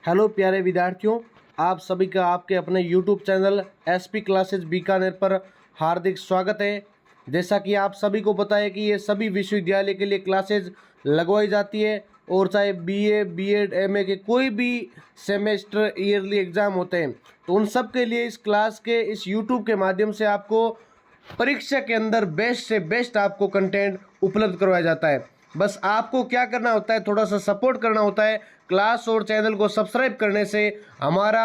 Hello प्यारे विद्यार्थियों, आप सभी का आपके अपने YouTube channel SP classes Bikaner पर हार्दिक स्वागत है। जैसा कि आप सभी को पता है कि ये सभी विश्वविद्यालय के लिए क्लासेज लगवाई जाती है और चाहे बीए, बीएड, एमए के कोई भी सेमेस्टर ईयरली एग्ज़ाम होते हैं तो उन सब के लिए इस क्लास के इस यूट्यूब के माध्यम से आपको परीक्षा के अंदर बेस्ट से बेस्ट आपको कंटेंट उपलब्ध करवाया जाता है। बस आपको क्या करना होता है, थोड़ा सा सपोर्ट करना होता है। क्लास और चैनल को सब्सक्राइब करने से हमारा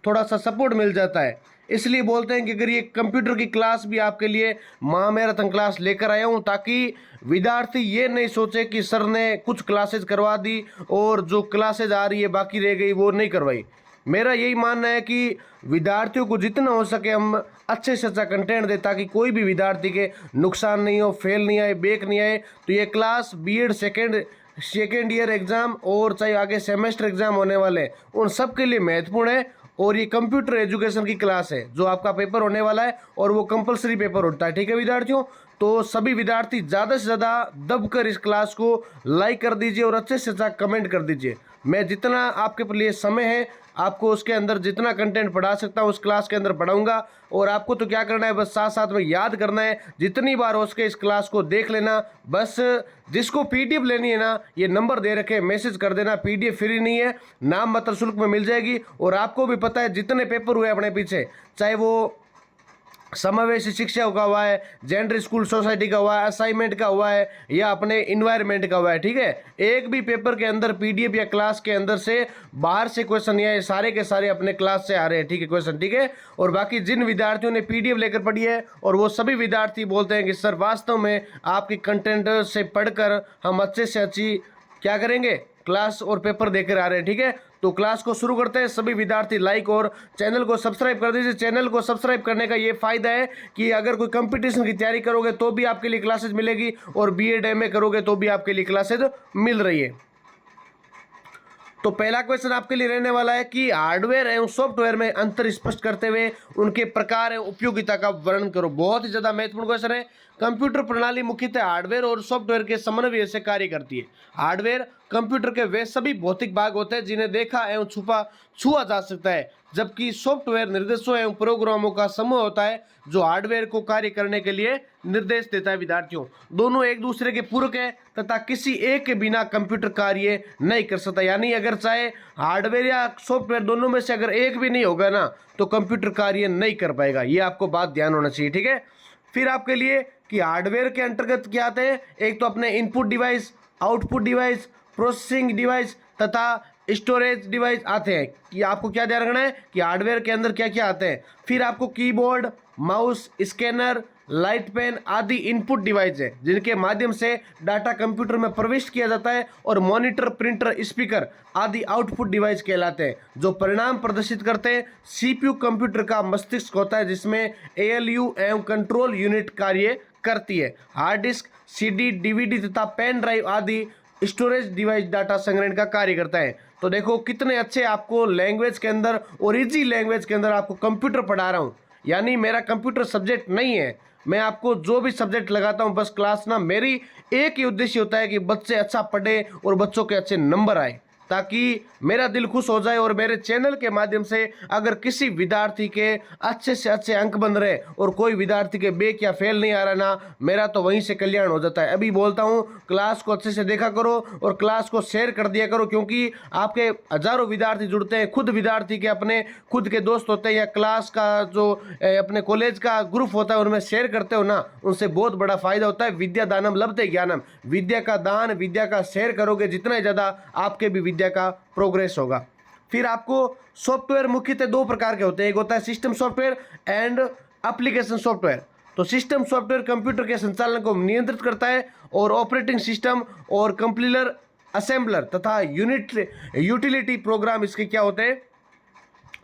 थोड़ा सा सपोर्ट मिल जाता है। इसलिए बोलते हैं कि अगर ये कंप्यूटर की क्लास भी आपके लिए महामैराथन क्लास लेकर आया हूँ, ताकि विद्यार्थी ये नहीं सोचे कि सर ने कुछ क्लासेज करवा दी और जो क्लासेज आ रही है बाकी रह गई वो नहीं करवाई। मेरा यही मानना है कि विद्यार्थियों को जितना हो सके हम अच्छे से अच्छा कंटेंट दें, ताकि कोई भी विद्यार्थी के नुकसान नहीं हो, फेल नहीं आए, बैक नहीं आए। तो ये class BEd second year exam और चाहे आगे सेमेस्टर एग्ज़ाम होने वाले उन सब के लिए महत्वपूर्ण है। और ये कंप्यूटर एजुकेशन की क्लास है जो आपका पेपर होने वाला है और वो कंपलसरी पेपर होता है। ठीक है विद्यार्थियों, तो सभी विद्यार्थी ज़्यादा से ज़्यादा दबकर इस क्लास को लाइक कर दीजिए और अच्छे से अच्छा कमेंट कर दीजिए। मैं जितना आपके लिए समय है आपको उसके अंदर जितना कंटेंट पढ़ा सकता हूँ उस क्लास के अंदर पढ़ाऊंगा। और आपको तो क्या करना है, बस साथ साथ में याद करना है। जितनी बार हो सके इस क्लास को देख लेना। बस जिसको पीडीएफ लेनी है ना, ये नंबर दे रखे, मैसेज कर देना। पीडीएफ फ्री नहीं है, नाम मात्र शुल्क में मिल जाएगी। और आपको भी पता है जितने पेपर हुए अपने पीछे, चाहे वो समावेशी शिक्षा का हुआ है, जेंडर स्कूल सोसाइटी का हुआ है, असाइनमेंट का हुआ है या अपने इन्वायरमेंट का हुआ है, ठीक है, एक भी पेपर के अंदर पीडीएफ या क्लास के अंदर से बाहर से क्वेश्चन या सारे के सारे अपने क्लास से आ रहे हैं। ठीक है क्वेश्चन, ठीक है। और बाकी जिन विद्यार्थियों ने पीडीएफ लेकर पढ़ी है और वो सभी विद्यार्थी बोलते हैं कि सर वास्तव में आपके कंटेंट से पढ़कर हम अच्छे से अच्छी क्या करेंगे, क्लास और पेपर देकर आ रहे हैं। ठीक है, तो क्लास को शुरू करते हैं। सभी विद्यार्थी लाइक और चैनल को सब्सक्राइब कर दीजिए। चैनल को सब्सक्राइब करने का ये फायदा है कि अगर कोई कंपटीशन की तैयारी करोगे तो भी आपके लिए क्लासेज मिलेगी और बीएड एमए करोगे तो भी आपके लिए क्लासेज मिल रही है। तो पहला क्वेश्चन आपके लिए रहने वाला है कि हार्डवेयर एवं सॉफ्टवेयर में अंतर स्पष्ट करते हुए उनके प्रकार एवं उपयोगिता का वर्णन करो। बहुत ही ज्यादा महत्वपूर्ण क्वेश्चन है। कंप्यूटर प्रणाली मुख्यतः हार्डवेयर और सॉफ्टवेयर के समन्वय से कार्य करती है। हार्डवेयर कंप्यूटर के वे सभी भौतिक भाग होते हैं जिन्हें देखा एवं छुआ जा सकता है, जबकि सॉफ्टवेयर निर्देशों एवं प्रोग्रामों का समूह होता है जो हार्डवेयर को कार्य करने के लिए निर्देश देता है। विद्यार्थियों, दोनों एक दूसरे के पूरक है तथा किसी एक के बिना कंप्यूटर कार्य नहीं कर सकता। यानी अगर चाहे हार्डवेयर या सॉफ्टवेयर दोनों में से अगर एक भी नहीं होगा ना तो कंप्यूटर कार्य नहीं कर पाएगा। ये आपको बात ध्यान होना चाहिए, ठीक है। फिर आपके लिए कि हार्डवेयर के अंतर्गत क्या आते हैं, एक तो अपने input device, output device, processing device तथा स्टोरेज डिवाइस आते हैं। कि आपको क्या ध्यान रखना है कि हार्डवेयर के अंदर क्या क्या आते हैं। फिर आपको keyboard, mouse, scanner, light pen आदि इनपुट डिवाइस है जिनके माध्यम से डाटा कंप्यूटर में प्रविष्ट किया जाता है। और मॉनिटर, प्रिंटर, स्पीकर आदि आउटपुट डिवाइस कहलाते हैं जो परिणाम प्रदर्शित करते हैं। सीपीयू कंप्यूटर का मस्तिष्क होता है जिसमें एएलयू एवं कंट्रोल यूनिट कार्य करती है। हार्ड डिस्क, सीडी, डीवीडी तथा पेन ड्राइव आदि स्टोरेज डिवाइस डाटा संग्रहण का कार्य करता है। तो देखो कितने अच्छे आपको लैंग्वेज के अंदर और इजी लैंग्वेज के अंदर आपको कंप्यूटर पढ़ा रहा हूँ। यानी मेरा कंप्यूटर सब्जेक्ट नहीं है, मैं आपको जो भी सब्जेक्ट लगाता हूँ बस क्लास ना मेरी एक ही उद्देश्य होता है कि बच्चे अच्छा पढ़े और बच्चों के अच्छे नंबर आए, ताकि मेरा दिल खुश हो जाए। और मेरे चैनल के माध्यम से अगर किसी विद्यार्थी के अच्छे से अच्छे अंक बन रहे और कोई विद्यार्थी के बेक या फेल नहीं आ रहा ना, मेरा तो वहीं से कल्याण हो जाता है। अभी बोलता हूँ क्लास को अच्छे से देखा करो और क्लास को शेयर कर दिया करो, क्योंकि आपके हजारों विद्यार्थी जुड़ते हैं। खुद विद्यार्थी के अपने खुद के दोस्त होते हैं या क्लास का जो अपने कॉलेज का ग्रुप होता है उनमें शेयर करते हो ना, उनसे बहुत बड़ा फायदा होता है। विद्या दानम लभते ज्ञानम, विद्या का दान, विद्या का शेयर करोगे जितना ही ज़्यादा आपके भी विद्या का प्रोग्रेस होगा। फिर आपको सॉफ्टवेयर मुख्यतः दो प्रकार के होते हैं, एक होता है system software and application software. तो सिस्टम सॉफ्टवेयर कंप्यूटर के संचालन को नियंत्रित करता है और ऑपरेटिंग सिस्टम और कंपाइलर, असेंबलर तथा यूटिलिटी प्रोग्राम इसके क्या होते हैं,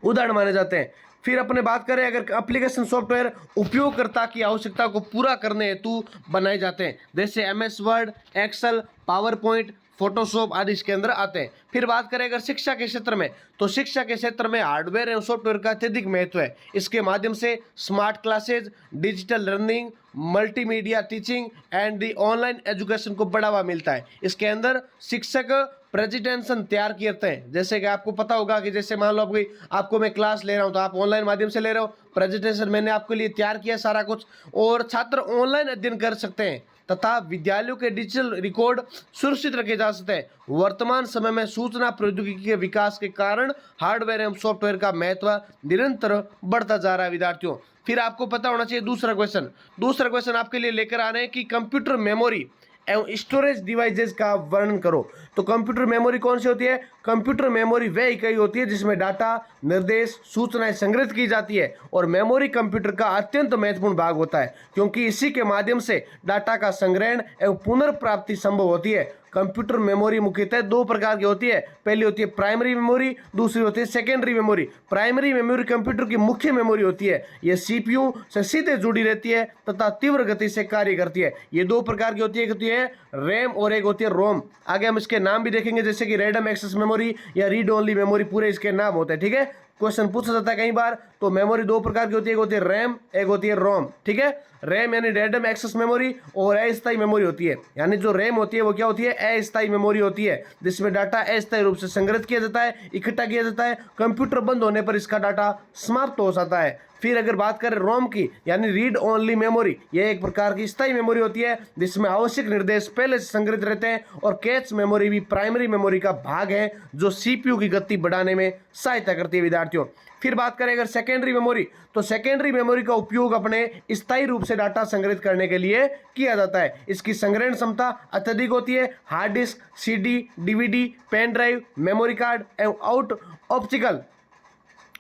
उदाहरण माने जाते हैं। फिर अपने बात करें अगर एप्लीकेशन सॉफ्टवेयर उपयोगकर्ता की आवश्यकता को पूरा करने हेतु बनाए जाते हैं, जैसे MS Word, Excel, PowerPoint, Photoshop आदि इसके अंदर आते हैं। फिर बात करें अगर शिक्षा के क्षेत्र में, तो शिक्षा के क्षेत्र में हार्डवेयर एवं सॉफ्टवेयर का अत्यधिक महत्व है। इसके माध्यम से smart classes, digital learning, multimedia teaching and the online education को बढ़ावा मिलता है। इसके अंदर शिक्षक प्रेजेंटेशन तैयार करते हैं। जैसे कि आपको पता होगा कि जैसे मान लो आपको मैं क्लास ले रहा हूं तो आप ऑनलाइन माध्यम से ले रहे हो, प्रेजेंटेशन मैंने आपके लिए तैयार किया सारा कुछ, और छात्र ऑनलाइन अध्ययन कर सकते हैं तथा विद्यालयों के डिजिटल रिकॉर्ड सुरक्षित रखे जा सकते हैं। वर्तमान समय में सूचना प्रौद्योगिकी के विकास के कारण हार्डवेयर एवं सॉफ्टवेयर का महत्व निरंतर बढ़ता जा रहा है विद्यार्थियों। फिर आपको पता होना चाहिए दूसरा क्वेश्चन आपके लिए लेकर आ रहे हैं कि कंप्यूटर मेमोरी एवं स्टोरेज डिवाइसेस का वर्णन करो। तो कंप्यूटर मेमोरी कौन सी होती है? कंप्यूटर मेमोरी वह इकाई होती है जिसमें डाटा, निर्देश, सूचनाएं संग्रहित की जाती है, और मेमोरी कंप्यूटर का अत्यंत महत्वपूर्ण भाग होता है क्योंकि इसी के माध्यम से डाटा का संग्रहण एवं पुनर्प्राप्ति संभव होती है। कंप्यूटर मेमोरी मुख्यतः दो प्रकार की होती है। पहली होती है प्राइमरी मेमोरी, दूसरी होती है secondary memory. Primary memory computer की मुख्य मेमोरी होती है। यह सीपीयू से सीधे जुड़ी रहती है तथा तीव्र गति से कार्य करती है। ये दो प्रकार की होती है, एक होती है रैम और एक होती है रोम। आगे हम इसके नाम भी देखेंगे, जैसे कि रैंडम एक्सेस मेमोरी या रीड ओनली मेमोरी, पूरे इसके नाम होते हैं। ठीक है, क्वेश्चन पूछा जाता है कई बार। तो मेमोरी दो प्रकार की होती है, एक होती है रैम, एक होती है रोम। ठीक है, रैम यानी रैंडम एक्सेस मेमोरी, और अस्थायी मेमोरी होती है। यानी जो रैम होती है वो क्या होती है? अस्थायी मेमोरी होती है, जिसमें डाटा अस्थायी रूप से संग्रहित किया जाता है, इकट्ठा किया जाता है। कंप्यूटर बंद होने पर इसका डाटा समाप्त हो जाता है। फिर अगर बात करें रोम की, यानी रीड ओनली मेमोरी, यह एक प्रकार की स्थायी मेमोरी होती है जिसमें आवश्यक निर्देश पहले से संग्रहित रहते हैं। और कैच मेमोरी भी प्राइमरी मेमोरी का भाग है जो सीपीयू की गति बढ़ाने में सहायता करती है विद्यार्थियों। फिर बात करें अगर सेकेंडरी मेमोरी, तो सेकेंडरी मेमोरी का उपयोग अपने स्थायी रूप से डाटा संग्रहित करने के लिए किया जाता है। इसकी संग्रहण क्षमता अत्यधिक होती है। Hard disk, CD, DVD, pen drive, memory card एवं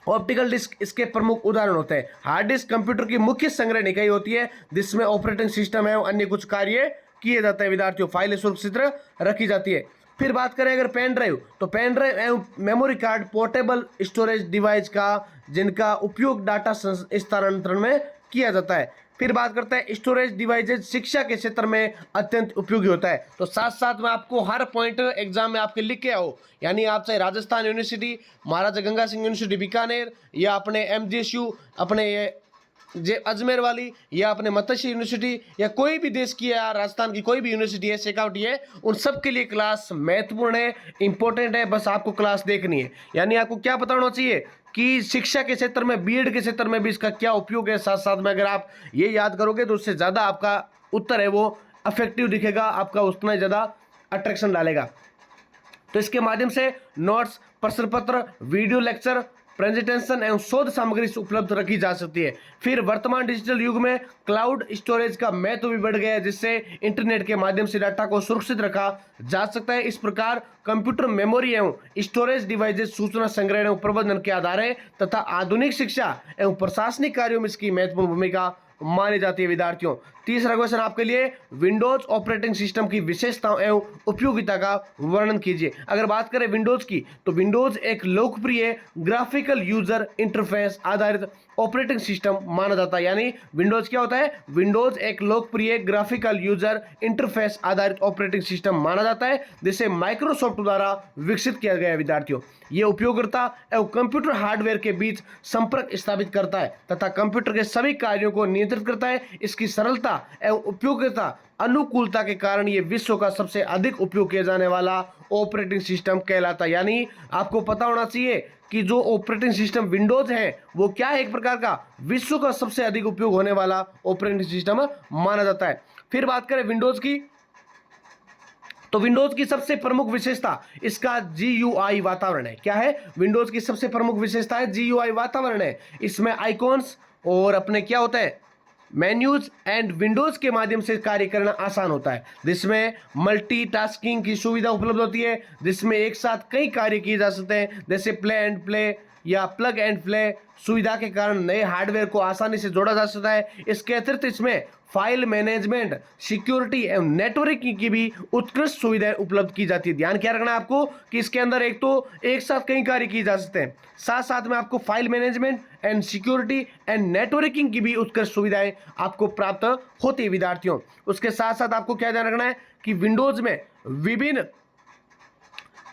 ऑप्टिकल डिस्क इसके प्रमुख उदाहरण होते हैं। हार्ड डिस्क कंप्यूटर की मुख्य संग्रहण इकाई होती है जिसमें ऑपरेटिंग सिस्टम एवं अन्य कुछ कार्य किए जाते हैं विद्यार्थियों। फाइलें सुरक्षित रखी जाती है। फिर बात करें अगर पेन ड्राइव, तो पेन ड्राइव एवं memory card portable storage device का जिनका उपयोग डाटा स्थानांतरण में किया जाता है। फिर बात करते हैं स्टोरेज डिवाइसेज शिक्षा के क्षेत्र में अत्यंत उपयोगी होता है। तो साथ साथ में आपको हर पॉइंट एग्जाम में आपके लिख के आओ, यानी आप चाहे राजस्थान यूनिवर्सिटी, महाराजा गंगा सिंह यूनिवर्सिटी बीकानेर, या अपने एमजीएसयू अपने अजमेर वाली, या अपने मत्स्य यूनिवर्सिटी, या कोई भी देश की या राजस्थान की कोई भी यूनिवर्सिटी है, शेखावटी है, उन सब के लिए क्लास महत्वपूर्ण है, इंपॉर्टेंट है। बस आपको क्लास देखनी है। यानी आपको क्या पता होना चाहिए कि शिक्षा के क्षेत्र में, बीएड के क्षेत्र में भी इसका क्या उपयोग है। साथ साथ में अगर आप ये याद करोगे तो उससे ज़्यादा आपका उत्तर है वो अफेक्टिव दिखेगा, आपका उतना ही ज़्यादा अट्रैक्शन डालेगा। तो इसके माध्यम से नोट्स, प्रश्न पत्र, वीडियो लेक्चर, प्रेजेंटेशन एवं शोध सामग्री उपलब्ध रखी जा सकती है। फिर वर्तमान डिजिटल युग में क्लाउड स्टोरेज का महत्व भी बढ़ गया है, जिससे इंटरनेट के माध्यम से डाटा को सुरक्षित रखा जा सकता है। इस प्रकार कंप्यूटर मेमोरी एवं स्टोरेज डिवाइसेस सूचना संग्रहण एवं प्रबंधन के आधार है तथा आधुनिक शिक्षा एवं प्रशासनिक कार्यों में इसकी महत्वपूर्ण भूमिका मानी जाती है विद्यार्थियों। तीसरा क्वेश्चन आपके लिए, विंडोज ऑपरेटिंग सिस्टम की विशेषताओं एवं उपयोगिता का वर्णन कीजिए। अगर बात करें विंडोज की, तो विंडोज एक लोकप्रिय ग्राफिकल यूजर इंटरफेस आधारित ऑपरेटिंग सिस्टम माना जाता है। यानी विंडोज क्या होता है? विंडोज एक लोकप्रिय ग्राफिकल यूजर इंटरफेस आधारित ऑपरेटिंग सिस्टम माना जाता है जिसे माइक्रोसॉफ्ट द्वारा विकसित किया गया है विद्यार्थियों। ये उपयोगकर्ता एवं कंप्यूटर हार्डवेयर के बीच संपर्क स्थापित करता है तथा कंप्यूटर के सभी कार्यों को नियंत्रित करता है। इसकी सरलता एवं उपयोगिता अनुकूलता के कारण ये विश्व का सबसे अधिक उपयोग किया जाने वाला ऑपरेटिंग सिस्टम कहलाता है। यानी आपको पता होना चाहिए कि जो ऑपरेटिंग सिस्टम विंडोज है वो क्या है? एक प्रकार का विश्व का सबसे अधिक उपयोग होने वाला ऑपरेटिंग सिस्टम माना जाता है। फिर बात करें विंडोज की, तो विंडोज की सबसे प्रमुख विशेषता इसका GUI वातावरण है। क्या है? विंडोज की सबसे प्रमुख विशेषता है GUI वातावरण है। इसमें आइकॉन्स और अपने क्या होता है, मेन्यूज एंड विंडोज के माध्यम से कार्य करना आसान होता है, जिसमें मल्टीटास्किंग की सुविधा उपलब्ध होती है, जिसमें एक साथ कई कार्य किए जा सकते हैं, जैसे प्ले एंड प्ले या प्लग एंड प्ले सुविधा के कारण नए हार्डवेयर को आसानी से जोड़ा जा सकता है। इसके अतिरिक्त इसमें फाइल मैनेजमेंट, सिक्योरिटी एवं नेटवर्किंग की भी उत्कृष्ट सुविधाएं उपलब्ध की जाती है। ध्यान क्या रखना है आपको कि इसके अंदर एक तो एक साथ कई कार्य किए जा सकते हैं, साथ साथ में आपको file management and security and networking की भी उत्कृष्ट सुविधाएं आपको प्राप्त होती है विद्यार्थियों। उसके साथ साथ आपको क्या ध्यान रखना है कि विंडोज में विभिन्न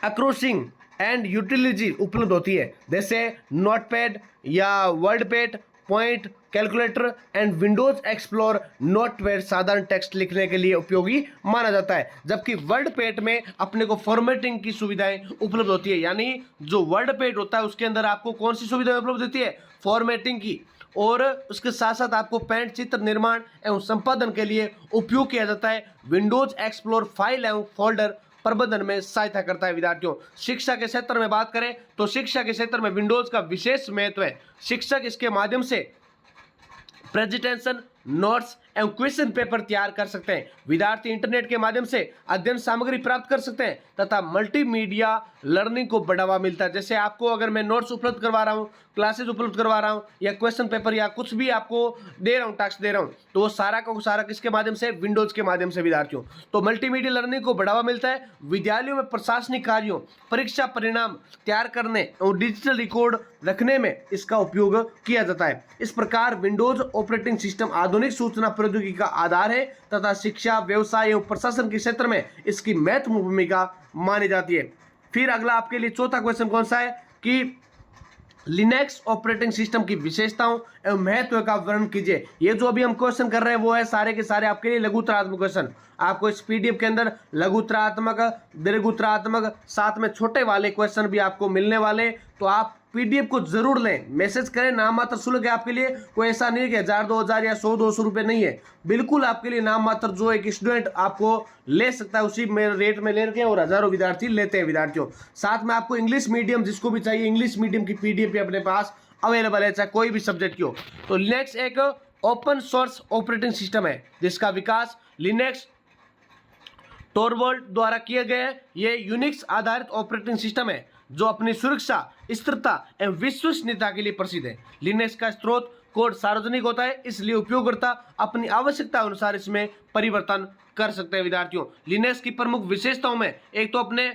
अक्रोसिंग एंड यूटिलिटी उपलब्ध होती है, जैसे नोटपैड या WordPad, point, calculator and Windows explore notepad साधारण टेक्स्ट लिखने के लिए उपयोगी माना जाता है, जबकि वर्ड पैड में अपने को फॉर्मेटिंग की सुविधाएं उपलब्ध होती है। यानी जो वर्ड पैड होता है उसके अंदर आपको कौन सी सुविधाएं उपलब्ध होती है? फॉर्मेटिंग की, और उसके साथ साथ आपको पेंट, चित्र निर्माण एवं संपादन के लिए उपयोग किया जाता है। विंडोज एक्सप्लोर फाइल एवं फोल्डर प्रबंधन में सहायता करता है। विद्यार्थियों, शिक्षा के क्षेत्र में बात करें तो शिक्षा के क्षेत्र में विंडोज का विशेष महत्व है। शिक्षक इसके माध्यम से प्रेजेंटेशन, नोट्स एवं क्वेश्चन पेपर तैयार कर सकते हैं। विद्यार्थी इंटरनेट के माध्यम से अध्ययन सामग्री प्राप्त कर सकते हैं तथा मल्टीमीडिया लर्निंग को बढ़ावा मिलता है। जैसे आपको अगर मैं नोट्स उपलब्ध करवा रहा हूँ, क्लासेस उपलब्ध करवा रहा हूँ, या क्वेश्चन पेपर या कुछ भी आपको दे रहा हूँ, टास्क दे रहा हूँ, तो वो सारा का सारा किसके माध्यम से? विंडोज के माध्यम से। विद्यार्थियों, तो मल्टीमीडिया लर्निंग को बढ़ावा मिलता है। विद्यालयों में प्रशासनिक कार्यों, परीक्षा परिणाम तैयार करने और डिजिटल रिकॉर्ड रखने में इसका उपयोग किया जाता है। इस प्रकार विंडोज ऑपरेटिंग सिस्टम आधुनिक सूचना प्रौद्योगिकी का आधार है तथा शिक्षा, व्यवसाय एवं प्रशासन के क्षेत्र में इसकी महत्वपूर्ण भूमिका मानी जाती है। फिर अगला आपके लिए चौथा क्वेश्चन कौन सा है कि लिनक्स ऑपरेटिंग सिस्टम की विशेषताओं एवं महत्व का वर्णन कीजिए। ये जो अभी हम क्वेश्चन कर रहे हैं वो है सारे के सारे आपके लिए लघुत्तरात्मक क्वेश्चन। आपको इस पीडीएफ के अंदर लघुत्तरात्मक, दीर्घोत्तरात्मक, साथ में छोटे वाले क्वेश्चन भी आपको मिलने वाले। तो आप पीडीएफ को जरूर लें, मैसेज करें। नाम मात्र शुल्क है आपके लिए, कोई ऐसा नहीं है कि 1000, 2000 या 100-200 रुपये नहीं है। बिल्कुल आपके लिए नाम मात्र जो एक स्टूडेंट आपको ले सकता है उसी में रेट में ले रखे हैं, और हजारों विद्यार्थी लेते हैं। विद्यार्थियों, साथ में आपको इंग्लिश मीडियम जिसको भी चाहिए, इंग्लिश मीडियम की पीडीएफ भी अपने पास अवेलेबल है, चाहे कोई भी सब्जेक्ट की हो। तो लिनक्स एक ओपन सोर्स ऑपरेटिंग सिस्टम है जिसका विकास लिनक्स टोरवॉल्ट द्वारा किया गया है। ये यूनिक्स आधारित ऑपरेटिंग सिस्टम है जो अपनी सुरक्षा, स्थिरता एवं विश्वसनीयता के लिए प्रसिद्ध है। लिनक्स का स्रोत कोड सार्वजनिक होता है, इसलिए उपयोगकर्ता अपनी आवश्यकता अनुसार इसमें परिवर्तन कर सकते हैं। विद्यार्थियों, लिनक्स की प्रमुख विशेषताओं में एक तो अपने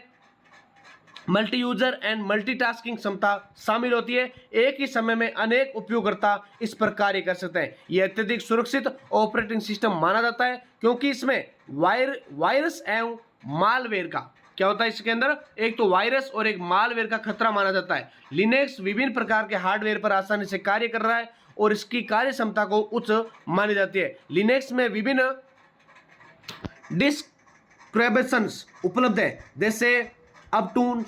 मल्टी यूजर एंड मल्टीटास्किंग क्षमता शामिल होती है। एक ही समय में अनेक उपयोगकर्ता इस पर कार्य कर सकते हैं। यह अत्यधिक सुरक्षित ऑपरेटिंग सिस्टम माना जाता है क्योंकि इसमें वायरस एवं मालवेयर का क्या होता है, इसके अंदर एक तो वायरस और एक मालवेयर का खतरा माना जाता है। लिनक्स विभिन्न प्रकार के हार्डवेयर पर आसानी से कार्य कर रहा है और इसकी कार्य क्षमता को उच्च मानी जाती है। लिनक्स में विभिन्न डिस्क्रिप्शंस उपलब्ध है, जैसे अपटून,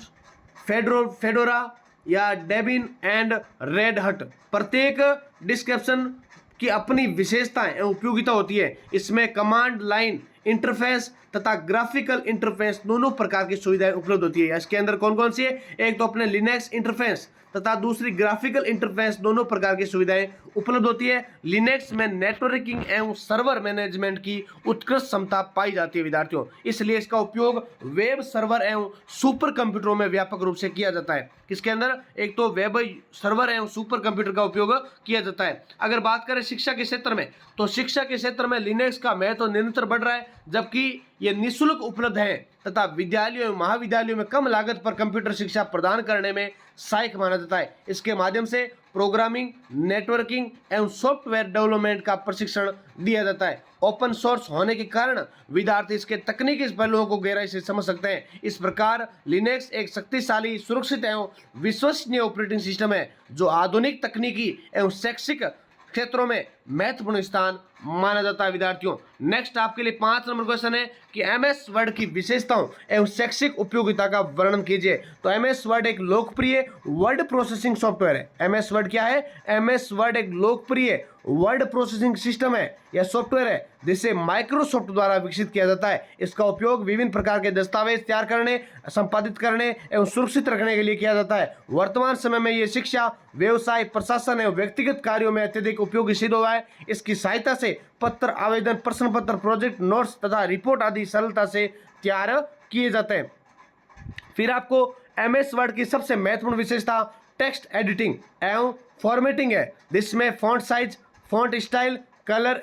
फेडोरा या डेबिन एंड रेड हट। प्रत्येक डिस्क्रिप्शन की अपनी विशेषताएं एवं उपयोगिता होती है। इसमें कमांड लाइन इंटरफेस तथा ग्राफिकल इंटरफेस दोनों प्रकार की सुविधाएं उपलब्ध होती है। इसके अंदर कौन कौन सी है? एक तो अपने लिनक्स इंटरफेस तथा दूसरी ग्राफिकल इंटरफेस, दोनों प्रकार की सुविधाएं उपलब्ध होती है। लिनक्स में नेटवर्किंग एवं सर्वर मैनेजमेंट की उत्कृष्ट क्षमता पाई जाती है। विद्यार्थियों, इसलिए इसका उपयोग वेब सर्वर एवं सुपर कंप्यूटरों में व्यापक रूप से किया जाता है। किसके अंदर? एक तो वेब सर्वर एवं सुपर कंप्यूटर का उपयोग किया जाता है। अगर बात करें शिक्षा के क्षेत्र में, तो शिक्षा के क्षेत्र में लिनक्स का महत्व निरंतर बढ़ रहा है, जबकि ये निःशुल्क उपलब्ध है तथा विद्यालयों एवं महाविद्यालयों में कम लागत पर कंप्यूटर शिक्षा प्रदान करने में सहायक माना जाता है। इसके माध्यम से प्रोग्रामिंग, नेटवर्किंग एवं सॉफ्टवेयर डेवलपमेंट का प्रशिक्षण दिया जाता है। ओपन सोर्स होने के कारण विद्यार्थी इसके तकनीकी पहलुओं को गहराई से समझ सकते हैं। इस प्रकार लिनक्स एक शक्तिशाली, सुरक्षित एवं विश्वसनीय ऑपरेटिंग सिस्टम है जो आधुनिक तकनीकी एवं शैक्षिक क्षेत्रों में महत्वपूर्ण स्थान माना जाता है। विद्यार्थियों, नेक्स्ट आपके लिए 5 नंबर क्वेश्चन है कि एमएस वर्ड की विशेषताओं एवं शैक्षिक उपयोगिता का वर्णन कीजिए। तो एमएस वर्ड एक लोकप्रिय वर्ड प्रोसेसिंग सॉफ्टवेयर है। एमएस वर्ड क्या है? एमएस वर्ड एक लोकप्रिय वर्ड प्रोसेसिंग सिस्टम है या सॉफ्टवेयर है जिसे माइक्रोसॉफ्ट द्वारा विकसित किया जाता है। इसका उपयोग विभिन्न प्रकार के दस्तावेज तैयार करने, संपादित करने एवं सुरक्षित रखने के लिए किया जाता है। वर्तमान समय में ये शिक्षा, व्यवसाय, प्रशासन एवं व्यक्तिगत कार्यों में अत्यधिक उपयोगी सिद्ध हुआ है। इसकी सहायता से पत्र, आवेदन, प्रश्न पत्र, प्रोजेक्ट, नोट्स तथा रिपोर्ट आदि सरलता से तैयार किए जाते हैं। फिर आपको एमएस वर्ड की सबसे महत्वपूर्ण विशेषता टेक्स्ट एडिटिंग एवं फॉर्मेटिंग है, जिसमें font size, font style, colour,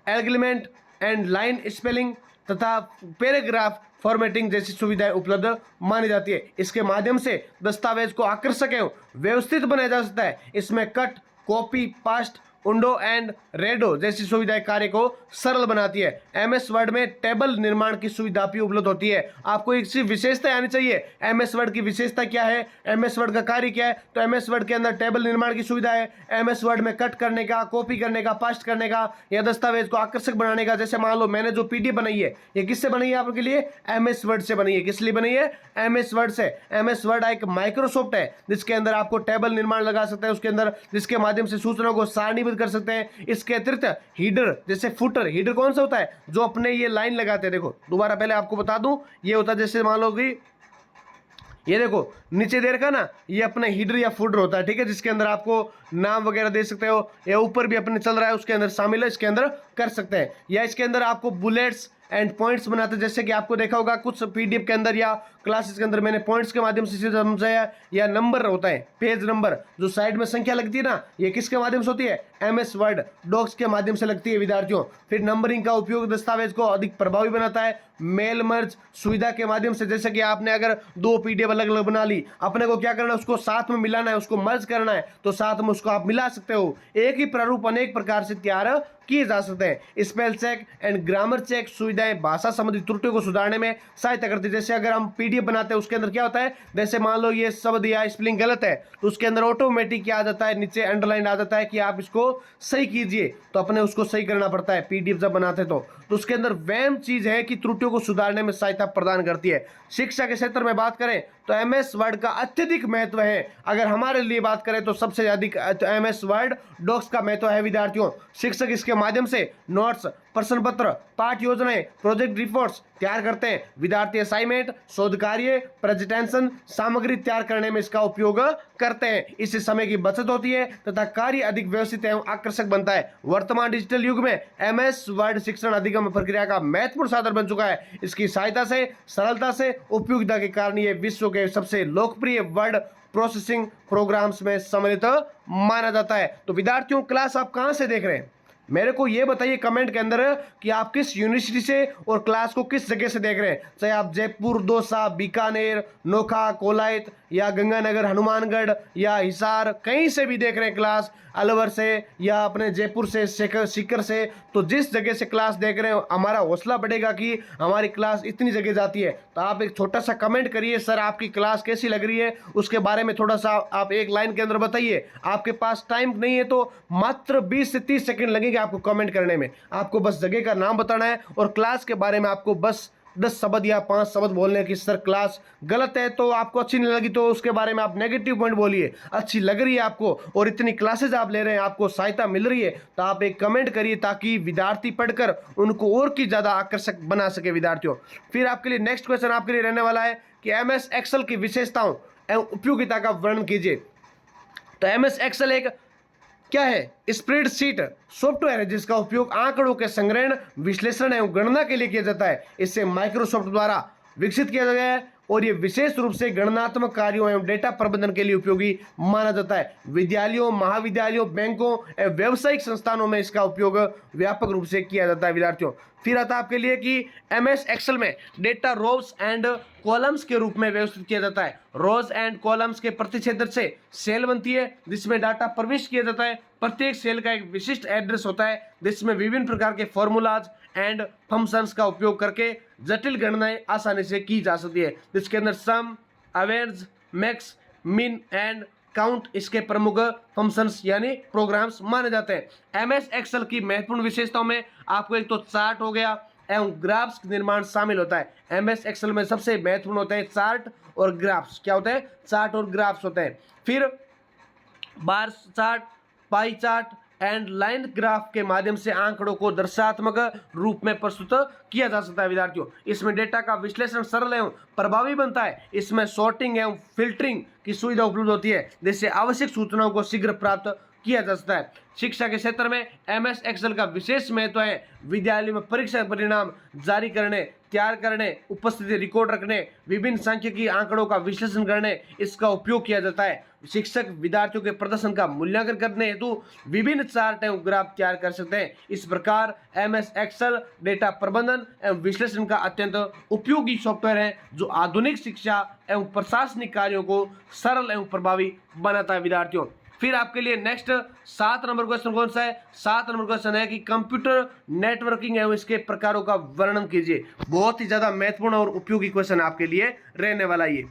element and line spelling तथा पैराग्राफ फॉर्मेटिंग जैसी सुविधाएं उपलब्ध मानी जाती है। इसके माध्यम से दस्तावेज को आकर्षक एवं व्यवस्थित बनाया जा सकता है। इसमें cut, copy, past undo and redo जैसी सुविधाएं कार्य को सरल बनाती है। एमएस वर्ड में टेबल निर्माण की सुविधा भी उपलब्ध होती है। आपको एक सी विशेषता आनी चाहिए, एमएस वर्ड की विशेषता क्या है, एमएस वर्ड का कार्य क्या है। तो एमएस वर्ड के अंदर टेबल निर्माण की सुविधा है। एमएस वर्ड में कट करने का, कॉपी करने का, पास्ट करने का या दस्तावेज को आकर्षक बनाने का। जैसे मान लो मैंने जो पीडीएफ बनाई है, ये किससे बनी है आपके लिए, एमएस वर्ड से बनी है। किस लिए बनी है, एमएस वर्ड से। एमएस वर्ड एक माइक्रोसॉफ्ट है जिसके अंदर आपको टेबल निर्माण लगा सकते हैं उसके अंदर, जिसके माध्यम से सूचनाओं को सारणीबद्ध कर सकते हैं। इसके अतिरिक्त हीडर, जैसे फुटर, हीडर कौन सा होता है, जो अपने ये लाइन लगाते हैं। देखो दोबारा पहले आपको बता दूं, ये होता है जैसे मान लो कि ये देखो नीचे दे रखा ना, ये अपने हीडर या फुटर होता है, ठीक है, जिसके अंदर आपको नाम वगैरह दे सकते हो, या ऊपर भी अपने चल रहा है उसके अंदर शामिल है, इसके अंदर कर सकते हैं। या इसके अंदर आपको बुलेट्स एंड पॉइंट्स बनाते हैं, जैसे कि आपको देखा होगा कुछ पीडीएफ के अंदर या क्लासेस के अंदर मैंने पॉइंट्स के माध्यम से समझाया, या नंबर होता है, पेज नंबर, जो साइड में संख्या लगती है ना, ये किसके माध्यम से होती है, एमएस वर्ड डॉक्स के माध्यम से लगती है विद्यार्थियों। फिर नंबरिंग का उपयोग दस्तावेज को अधिक प्रभावी बनाता है। मेल मर्ज सुविधा के माध्यम से, जैसे कि आपने अगर दो पीडीएफ अलग अलग बना ली, अपने को क्या करना है, उसको साथ में मिलाना है, उसको मर्ज करना है, तो साथ में उसको आप मिला सकते हो। एक ही प्रारूप अनेक प्रकार से तैयार किए जा सकते हैं। Spell check and grammar check सुविधाएं भाषा संबंधी त्रुटियों को सुधारने में सहायता करती है। जैसे अगर हम पीडीएफ बनाते हैं उसके अंदर क्या होता है, जैसे मान लो ये शब्द या स्पेलिंग गलत है, तो उसके अंदर ऑटोमेटिक क्या आ जाता है, नीचे अंडरलाइन आ जाता है कि आप इसको सही कीजिए, तो अपने उसको सही करना पड़ता है पीडीएफ जब बनाते तो उसके अंदर वहम चीज है कि त्रुटियों को सुधारने में सहायता प्रदान करती है। शिक्षा के क्षेत्र में बात करें तो एमएस वर्ड का अत्यधिक महत्व है। अगर हमारे लिए बात करें तो सबसे अधिक एमएस वर्ड डॉक्स का महत्व है विद्यार्थियों। शिक्षक इसके माध्यम से नोट्स, प्रश्न पत्र, पाठ योजनाएं, प्रोजेक्ट रिपोर्ट्स तैयार करते हैं। विद्यार्थी असाइनमेंट, शोध कार्य, प्रेजेंटेशन सामग्री तैयार करने में इसका उपयोग करते हैं। इससे समय की बचत होती है तथा कार्य अधिक व्यवस्थित एवं आकर्षक बनता है। वर्तमान डिजिटल युग में एमएस वर्ड शिक्षण अधिगम प्रक्रिया का महत्वपूर्ण साधन बन चुका है। इसकी सहायता से, सरलता से, उपयोगिता के कारण ये विश्व के सबसे लोकप्रिय वर्ड प्रोसेसिंग प्रोग्राम्स में सम्मिलित माना जाता है। तो विद्यार्थियों क्लास आप कहां से देख रहे हैं, मेरे को ये बताइए कमेंट के अंदर कि आप किस यूनिवर्सिटी से और क्लास को किस जगह से देख रहे हैं। चाहे आप जयपुर, दौसा, बीकानेर, नोखा, कोलायत या गंगानगर, हनुमानगढ़ या हिसार, कहीं से भी देख रहे हैं क्लास, अलवर से या अपने जयपुर से, सीकर से, तो जिस जगह से क्लास देख रहे हो हमारा हौसला बढ़ेगा कि हमारी क्लास इतनी जगह जाती है। तो आप एक छोटा सा कमेंट करिए, सर आपकी क्लास कैसी लग रही है, उसके बारे में थोड़ा सा आप एक लाइन के अंदर बताइए। आपके पास टाइम नहीं है तो मात्र 20 से 30 सेकंड लगेंगे आपको कमेंट करने में। आपको बस जगह का नाम बताना है और क्लास के बारे में आपको बस 10 शब्द या 5 शब्द बोलने की, सर क्लास गलत है तो आपको अच्छी नहीं लगी तो उसके बारे में आप नेगेटिव पॉइंट बोलिए। अच्छी लग रही है आपको और इतनी क्लासेज आप ले रहे हैं, आपको सहायता मिल रही है, तो आप एक कमेंट करिए ताकि विद्यार्थी पढ़कर उनको और की ज़्यादा आकर्षक बना सके विद्यार्थियों। फिर आपके लिए नेक्स्ट क्वेश्चन आपके लिए रहने वाला है कि एमएस एक्सेल की विशेषताओं एवं उपयोगिता का वर्णन कीजिए। तो एमएस एक्सेल एक क्या है, स्प्रेडशीट सॉफ्टवेयर है जिसका उपयोग आंकड़ों के संग्रहण, विश्लेषण एवं गणना के लिए किया जाता है। इसे माइक्रोसॉफ्ट द्वारा विकसित किया गया है और ये विशेष रूप से गणनात्मक कार्यों एवं डेटा प्रबंधन के लिए उपयोगी माना जाता है। विद्यालयों, महाविद्यालयों, बैंकों एवं व्यावसायिक संस्थानों में इसका उपयोग व्यापक रूप से किया जाता है विद्यार्थियों। फिर आता है आपके लिए कि एमएस एक्सेल में डेटा रोज एंड कॉलम्स के रूप में व्यवस्थित किया जाता है। रोज एंड कॉलम्स के प्रतिच्छेदक से सेल बनती है जिसमें डाटा प्रविष्ट किया जाता है। प्रत्येक सेल का एक विशिष्ट एड्रेस होता है जिसमें विभिन्न प्रकार के फॉर्मूलाज एंड फंक्शंस का उपयोग करके जटिल गणनाएं आसानी से की जा सकती है, जिसके अंदर सम, एवरेज, मैक्स, मिन एंड काउंट इसके प्रमुख फंक्शंस यानी प्रोग्राम्स माने जाते हैं। एमएस एक्सेल की महत्वपूर्ण विशेषताओं में आपको एक तो चार्ट हो गया एवं ग्राफ्स निर्माण शामिल होता है। एमएस एक्सेल में सबसे महत्वपूर्ण होता है चार्ट और ग्राफ्स। क्या होता है, चार्ट और ग्राफ्स होते हैं। फिर bar chart, pie chart and line graph के माध्यम से आंकड़ों को दर्शात्मक रूप में प्रस्तुत किया जा सकता है विद्यार्थियों। इसमें डेटा का विश्लेषण सरल एवं प्रभावी बनता है। इसमें सॉर्टिंग एवं फिल्टरिंग की सुविधा उपलब्ध होती है जिससे आवश्यक सूचनाओं को शीघ्र प्राप्त किया जा सकता है। शिक्षा के क्षेत्र में एमएस एक्सेल का विशेष महत्व है। विद्यालय में परीक्षा परिणाम जारी करने, तैयार करने, उपस्थिति रिकॉर्ड रखने, विभिन्न सांख्यिकीय आंकड़ों का विश्लेषण करने इसका उपयोग किया जाता है। शिक्षक विद्यार्थियों के प्रदर्शन का मूल्यांकन करने हेतु विभिन्न चार्ट एवं ग्राफ तैयार कर सकते हैं। इस प्रकार एमएस एक्सेल डेटा प्रबंधन एवं विश्लेषण का अत्यंत उपयोगी सॉफ्टवेयर है जो आधुनिक शिक्षा एवं प्रशासनिक कार्यों को सरल एवं प्रभावी बनाता है विद्यार्थियों। फिर आपके लिए नेक्स्ट 7 नंबर क्वेश्चन कौन सा है? 7 नंबर क्वेश्चन है कि कंप्यूटर नेटवर्किंग है इसके प्रकारों का वर्णन कीजिए। बहुत ही ज्यादा महत्वपूर्ण और उपयोगी क्वेश्चन आपके लिए रहने वाला ये।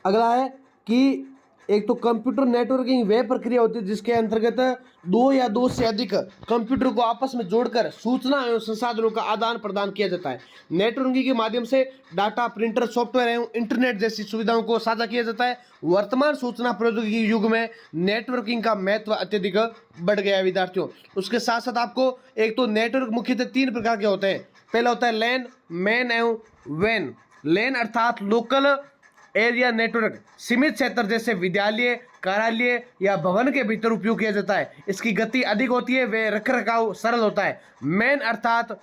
अगला है कि एक तो कंप्यूटर नेटवर्किंग वह प्रक्रिया होती है जिसके अंतर्गत दो या दो से अधिक कंप्यूटर को आपस में जोड़कर सूचना एवं संसाधनों का आदान प्रदान किया जाता है। नेटवर्किंग के माध्यम से डाटा, प्रिंटर, सॉफ्टवेयर एवं इंटरनेट जैसी सुविधाओं को साझा किया जाता है। वर्तमान सूचना प्रौद्योगिकी युग में नेटवर्किंग का महत्व अत्यधिक बढ़ गया है विद्यार्थियों। उसके साथ साथ आपको एक तो नेटवर्क मुख्यतः 3 प्रकार के होते हैं। पहला होता है लैन, मैन एवं वैन। लैन अर्थात लोकल एरिया नेटवर्क सीमित क्षेत्र जैसे विद्यालय, कार्यालय या भवन के भीतर उपयोग किया जाता है। इसकी गति अधिक होती है, वे रखरखाव सरल होता है। मैन अर्थात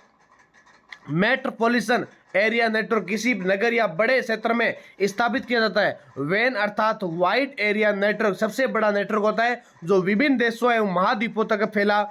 मेट्रोपॉलिटन एरिया नेटवर्क किसी नगर या बड़े क्षेत्र में स्थापित किया जाता है। वैन अर्थात वाइड एरिया नेटवर्क सबसे बड़ा नेटवर्क होता है जो विभिन्न देशों एवं महाद्वीपों तक फैला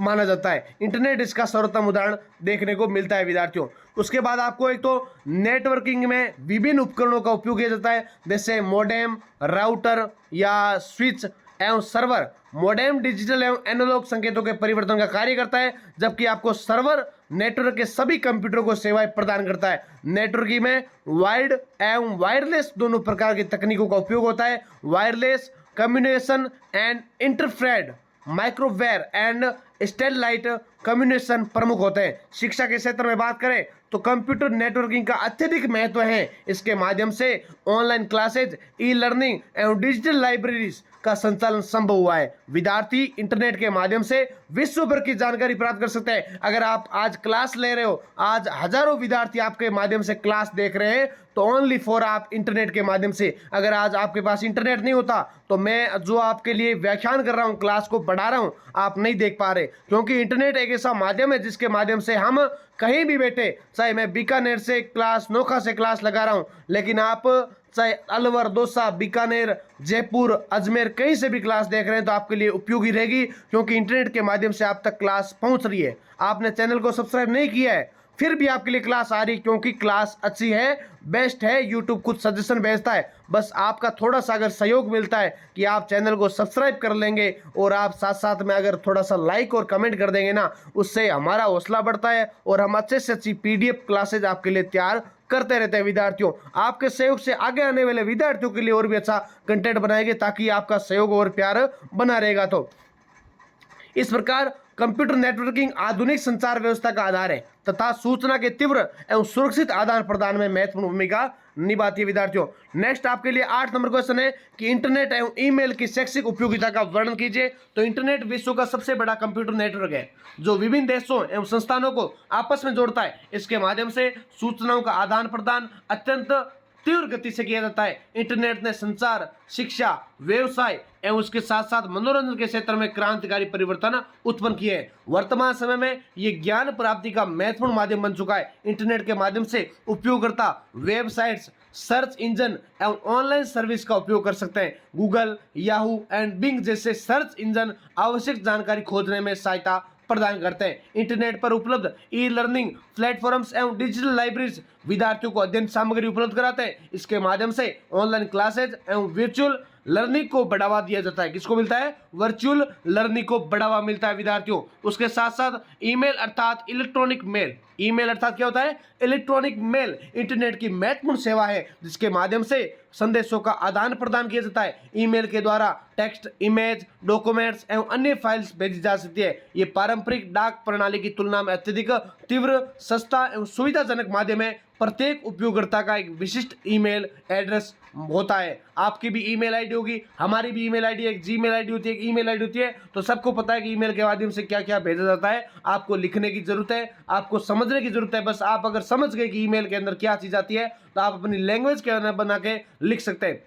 माना जाता है। इंटरनेट इसका सर्वोत्तम उदाहरण देखने को मिलता है विद्यार्थियों। उसके बाद आपको एक तो नेटवर्किंग में विभिन्न उपकरणों का उपयोग किया जाता है जैसे मॉडेम, राउटर या स्विच एवं सर्वर। मॉडेम डिजिटल एवं एनालॉग संकेतों के परिवर्तन का कार्य करता है, जबकि आपको सर्वर नेटवर्क के सभी कंप्यूटरों को सेवाएं प्रदान करता है। नेटवर्किंग में वायर्ड एवं वायरलेस दोनों प्रकार की तकनीकों का उपयोग होता है। Wireless communication and infrared, microwave and satellite communication प्रमुख होते हैं। शिक्षा के क्षेत्र में बात करें तो कंप्यूटर नेटवर्किंग का अत्यधिक महत्व है। इसके माध्यम से ऑनलाइन क्लासेज, ई लर्निंग एवं डिजिटल लाइब्रेरीज का संचालन संभव हुआ है। विद्यार्थी इंटरनेट के माध्यम से विश्व भर की जानकारी प्राप्त कर सकते हैं। अगर आप आज क्लास ले रहे हो, आज हजारों विद्यार्थी आपके माध्यम से क्लास देख रहे हैं, तो ओनली फॉर आप इंटरनेट के माध्यम से। अगर आज आपके पास इंटरनेट नहीं होता तो मैं जो आपके लिए व्याख्यान कर रहा हूँ, क्लास को पढ़ा रहा हूँ, आप नहीं देख पा रहे, क्योंकि इंटरनेट एक ऐसा माध्यम है जिसके माध्यम से हम कहीं भी बैठे, चाहे मैं बीकानेर से क्लास, नोखा से क्लास लगा रहा हूँ, लेकिन आप चाहे अलवर, दौसा, बीकानेर, जयपुर, अजमेर कहीं से भी क्लास देख रहे हैं तो आपके लिए उपयोगी रहेगी, क्योंकि इंटरनेट के माध्यम से आप तक क्लास पहुंच रही है। आपने चैनल को सब्सक्राइब नहीं किया है फिर भी आपके लिए क्लास आ रही, क्योंकि क्लास अच्छी है, बेस्ट है। यूट्यूब कुछ सजेशन भेजता है, बस आपका थोड़ा सा अगर सहयोग मिलता है कि आप चैनल को सब्सक्राइब कर लेंगे और आप साथ साथ में अगर थोड़ा सा लाइक और कमेंट कर देंगे ना, उससे हमारा हौसला बढ़ता है और हम अच्छे से अच्छी PDF क्लासेज आपके लिए तैयार करते रहते हैं विद्यार्थियों। आपके सहयोग से आगे आने वाले विद्यार्थियों के लिए और भी अच्छा कंटेंट बनाएंगे, ताकि आपका सहयोग और प्यार बना रहेगा। तो इस प्रकार कंप्यूटर नेटवर्किंग आधुनिक संचार व्यवस्था का आधार है तथा सूचना के तीव्र एवं सुरक्षित आदान प्रदान में महत्वपूर्ण भूमिका निभाती है विद्यार्थियों। नेक्स्ट आपके लिए 8 नंबर क्वेश्चन है कि इंटरनेट एवं ईमेल की शैक्षिक उपयोगिता का वर्णन कीजिए। तो इंटरनेट विश्व का सबसे बड़ा कंप्यूटर नेटवर्क है जो विभिन्न देशों एवं संस्थानों को आपस में जोड़ता है। इसके माध्यम से सूचनाओं का आदान प्रदान अत्यंत तीव्र गति से किया जाता है। इंटरनेट ने संचार, शिक्षा, व्यवसाय एवं उसके साथ साथ मनोरंजन के क्षेत्र में क्रांतिकारी परिवर्तन उत्पन्न किए हैं। वर्तमान समय में ये ज्ञान प्राप्ति का महत्वपूर्ण माध्यम बन चुका है। इंटरनेट के माध्यम से उपयोगकर्ता वेबसाइट्स, सर्च इंजन एवं ऑनलाइन सर्विस का उपयोग कर सकते हैं। गूगल, याहू एंड बिंग जैसे सर्च इंजन आवश्यक जानकारी खोजने में सहायता प्रदान करते हैं। इंटरनेट पर उपलब्ध ई लर्निंग प्लेटफॉर्म्स एवं डिजिटल लाइब्रेरीज विद्यार्थियों को अध्ययन सामग्री उपलब्ध कराते हैं। इसके माध्यम से ऑनलाइन क्लासेज एवं वर्चुअल लर्निंग को बढ़ावा दिया जाता है। किसको मिलता है? वर्चुअल लर्निंग को बढ़ावा मिलता है विद्यार्थियों। उसके साथ साथ ईमेल अर्थात इलेक्ट्रॉनिक मेल, ईमेल अर्थात क्या होता है? इलेक्ट्रॉनिक मेल इंटरनेट की महत्वपूर्ण सेवा है जिसके माध्यम से संदेशों का आदान प्रदान किया जाता है। ईमेल के द्वारा टेक्स्ट, इमेज, डॉक्यूमेंट्स एवं अन्य फाइल्स भेजी जा सकती है। ये पारंपरिक डाक प्रणाली की तुलना में अत्यधिक तीव्र, सस्ता एवं सुविधाजनक माध्यम है। प्रत्येक उपयोगकर्ता का एक विशिष्ट ईमेल एड्रेस होता है। आपकी भी ईमेल आईडी होगी, हमारी भी ईमेल आईडी, एक जीमेल आईडी होती है, एक ईमेल आईडी होती है। तो सबको पता है कि ईमेल के माध्यम से क्या क्या भेजा जाता है। आपको लिखने की जरूरत है, आपको समझने की जरूरत है। बस आप अगर समझ गए कि ईमेल के अंदर क्या चीज आती है तो आप अपनी लैंग्वेज के अंदर बना के लिख सकते हैं।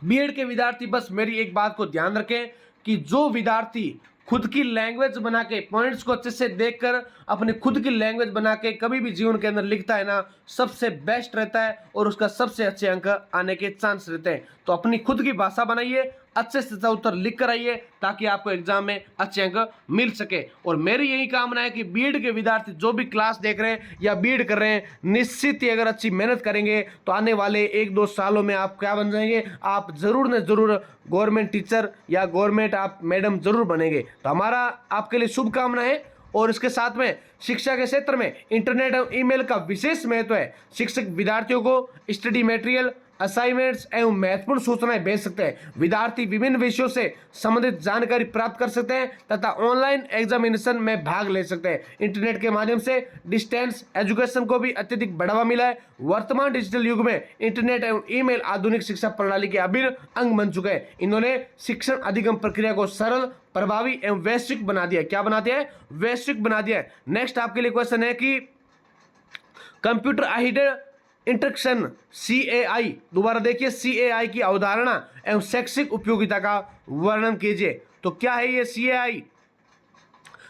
बीएड के विद्यार्थी बस मेरी एक बात को ध्यान रखें कि जो विद्यार्थी खुद की लैंग्वेज बना के पॉइंट्स को अच्छे से देखकर अपनी खुद की लैंग्वेज बना के कभी भी जीवन के अंदर लिखता है ना, सबसे बेस्ट रहता है और उसका सबसे अच्छे अंक आने के चांस रहते हैं। तो अपनी खुद की भाषा बनाइए, अच्छे से अच्छा उत्तर लिख कर आइए ताकि आपको एग्जाम में अच्छे अंक मिल सके। और मेरी यही कामना है कि बीएड के विद्यार्थी जो भी क्लास देख रहे हैं या बीएड कर रहे हैं, निश्चित ही अगर अच्छी मेहनत करेंगे तो आने वाले 1-2 सालों में आप क्या बन जाएंगे, आप जरूर न जरूर गवर्नमेंट टीचर या गवर्नमेंट आप मैडम जरूर बनेंगे। तो हमारा आपके लिए शुभकामना है। और इसके साथ में शिक्षा के क्षेत्र में इंटरनेट और ईमेल का विशेष महत्व है। शिक्षक विद्यार्थियों को स्टडी मटेरियल, असाइनमेंट्स एवं महत्वपूर्ण सूचनाएं भेज सकते हैं। विद्यार्थी विभिन्न विषयों से संबंधित जानकारी प्राप्त कर सकते हैं तथा ऑनलाइन एग्जामिनेशन में भाग ले सकते हैं। इंटरनेट के माध्यम से डिस्टेंस एजुकेशन को भी अत्यधिक बढ़ावा मिला है। वर्तमान डिजिटल युग में इंटरनेट एवं ईमेल आधुनिक शिक्षा प्रणाली के अभिन्न अंग बन चुके हैं। इन्होंने शिक्षण अधिगम प्रक्रिया को सरल, प्रभावी एवं वैश्विक बना दिया। क्या बना दिया है? वैश्विक बना दिया है। नेक्स्ट आपके लिए क्वेश्चन है कि कंप्यूटर एडेड इंस्ट्रक्शन CAI, दोबारा देखिए, CAI की अवधारणा एवं शैक्षिक उपयोगिता का वर्णन कीजिए। तो क्या है ये CAI?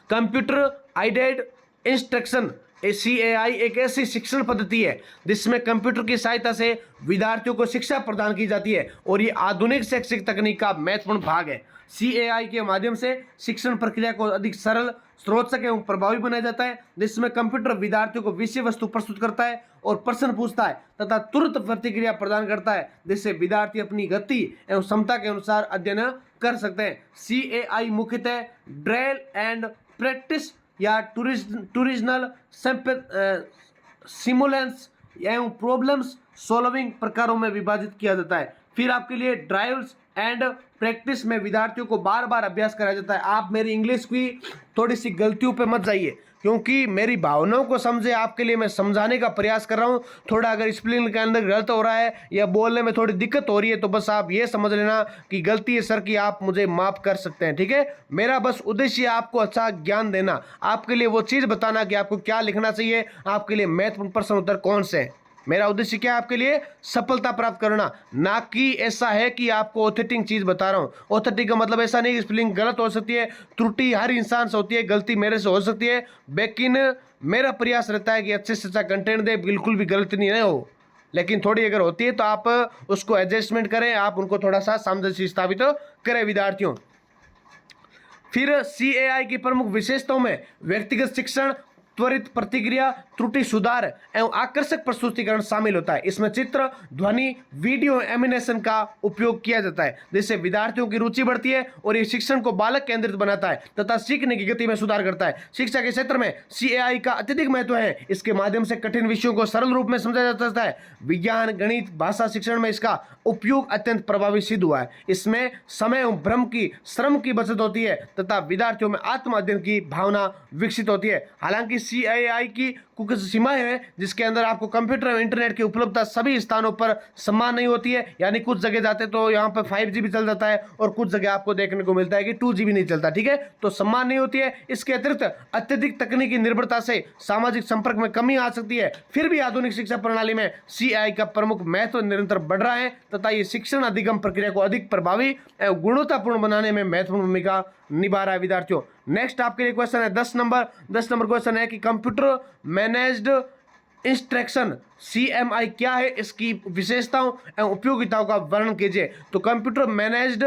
Computer aided instruction, CAI एक ऐसी शिक्षण पद्धति है जिसमें कंप्यूटर की सहायता से विद्यार्थियों को शिक्षा प्रदान की जाती है और ये आधुनिक शैक्षिक तकनीक का महत्वपूर्ण भाग है। CAI के माध्यम से शिक्षण प्रक्रिया को अधिक सरल, रोचक एवं प्रभावी बनाया जाता है, जिसमें कंप्यूटर विद्यार्थियों को विषय वस्तु प्रस्तुत करता है और प्रश्न पूछता है तथा तुरंत प्रतिक्रिया प्रदान करता है, जिससे विद्यार्थी अपनी गति एवं क्षमता के अनुसार अध्ययन कर सकते हैं। CAI मुख्यतः ड्रिल एंड प्रैक्टिस या टूरिजनल सिमुलेंस एवं प्रॉब्लम्स सॉल्विंग प्रकारों में विभाजित किया जाता है। फिर आपके लिए ड्राइव्स एंड प्रैक्टिस में विद्यार्थियों को बार बार अभ्यास कराया जाता है। आप मेरी इंग्लिश की थोड़ी सी गलतियों पे मत जाइए, क्योंकि मेरी भावनाओं को समझे, आपके लिए मैं समझाने का प्रयास कर रहा हूँ। थोड़ा अगर स्पेलिंग के अंदर गलत हो रहा है या बोलने में थोड़ी दिक्कत हो रही है तो बस आप ये समझ लेना कि गलती है सर की, आप मुझे माफ़ कर सकते हैं, ठीक है। मेरा बस उद्देश्य है आपको अच्छा ज्ञान देना, आपके लिए वो चीज़ बताना कि आपको क्या लिखना चाहिए, आपके लिए महत्वपूर्ण प्रश्न उत्तर कौन से हैं। मेरा उद्देश्य क्या है? आपके लिए सफलता प्राप्त करना, ना कि ऐसा है कि आपको ऑथेंटिक चीज बता रहा हूं। ऑथेंटिक का मतलब ऐसा नहीं कि स्पेलिंग गलत हो सकती है, त्रुटि हर इंसान से होती है, गलती मेरे से हो सकती है, लेकिन मेरा प्रयास रहता है कि अच्छे से अच्छा कंटेंट दे, बिल्कुल भी गलती नहीं हो। लेकिन थोड़ी अगर होती है तो आप उसको एडजस्टमेंट करें, आप उनको थोड़ा सा सामंजस्य स्थापित करें विद्यार्थियों। फिर CAI की प्रमुख विशेषताओं में व्यक्तिगत शिक्षण, त्वरित प्रतिक्रिया, त्रुटि सुधार एवं आकर्षक प्रस्तुतिकरण शामिल होता है। इसमें चित्र, ध्वनि, वीडियो एनिमेशन का उपयोग किया जाता है, जिससे विद्यार्थियों की रुचि बढ़ती है और ये शिक्षण को बालक केंद्रित बनाता है तथा सीखने की गति में सुधार करता है। शिक्षा के क्षेत्र में CAI का अत्यधिक महत्व है। इसके माध्यम से कठिन विषयों को सरल रूप में समझा जा सकता है। विज्ञान, गणित, भाषा शिक्षण में इसका उपयोग अत्यंत प्रभावी सिद्ध हुआ है। इसमें समय एवं श्रम की बचत होती है तथा विद्यार्थियों में आत्म अध्ययन की भावना विकसित होती है। हालांकि CAI की कुछ सीमाएं हैं, जिसके अंदर आपको कंप्यूटर और इंटरनेट की उपलब्धता सभी स्थानों पर समान नहीं होती है। यानी कुछ जगह जाते तो यहाँ पर 5G भी चल जाता है और कुछ जगह आपको देखने को मिलता है कि 2G भी नहीं चलता, ठीक है। तो समान नहीं होती है। इसके अतिरिक्त अत्यधिक तकनीकी निर्भरता से सामाजिक संपर्क में कमी आ सकती है। फिर भी आधुनिक शिक्षा प्रणाली में CAI का प्रमुख महत्व निरंतर बढ़ रहा है तथा ये शिक्षण अधिगम प्रक्रिया को अधिक प्रभावी एवं गुणवत्तापूर्ण बनाने में महत्वपूर्ण भूमिका निभा रहा है विद्यार्थियों। नेक्स्ट आपके लिए क्वेश्चन है 10 नंबर क्वेश्चन है कि कंप्यूटर मैनेज्ड इंस्ट्रक्शन CMI क्या है, इसकी विशेषताओं एवं उपयोगिताओं का वर्णन कीजिए। तो कंप्यूटर मैनेज्ड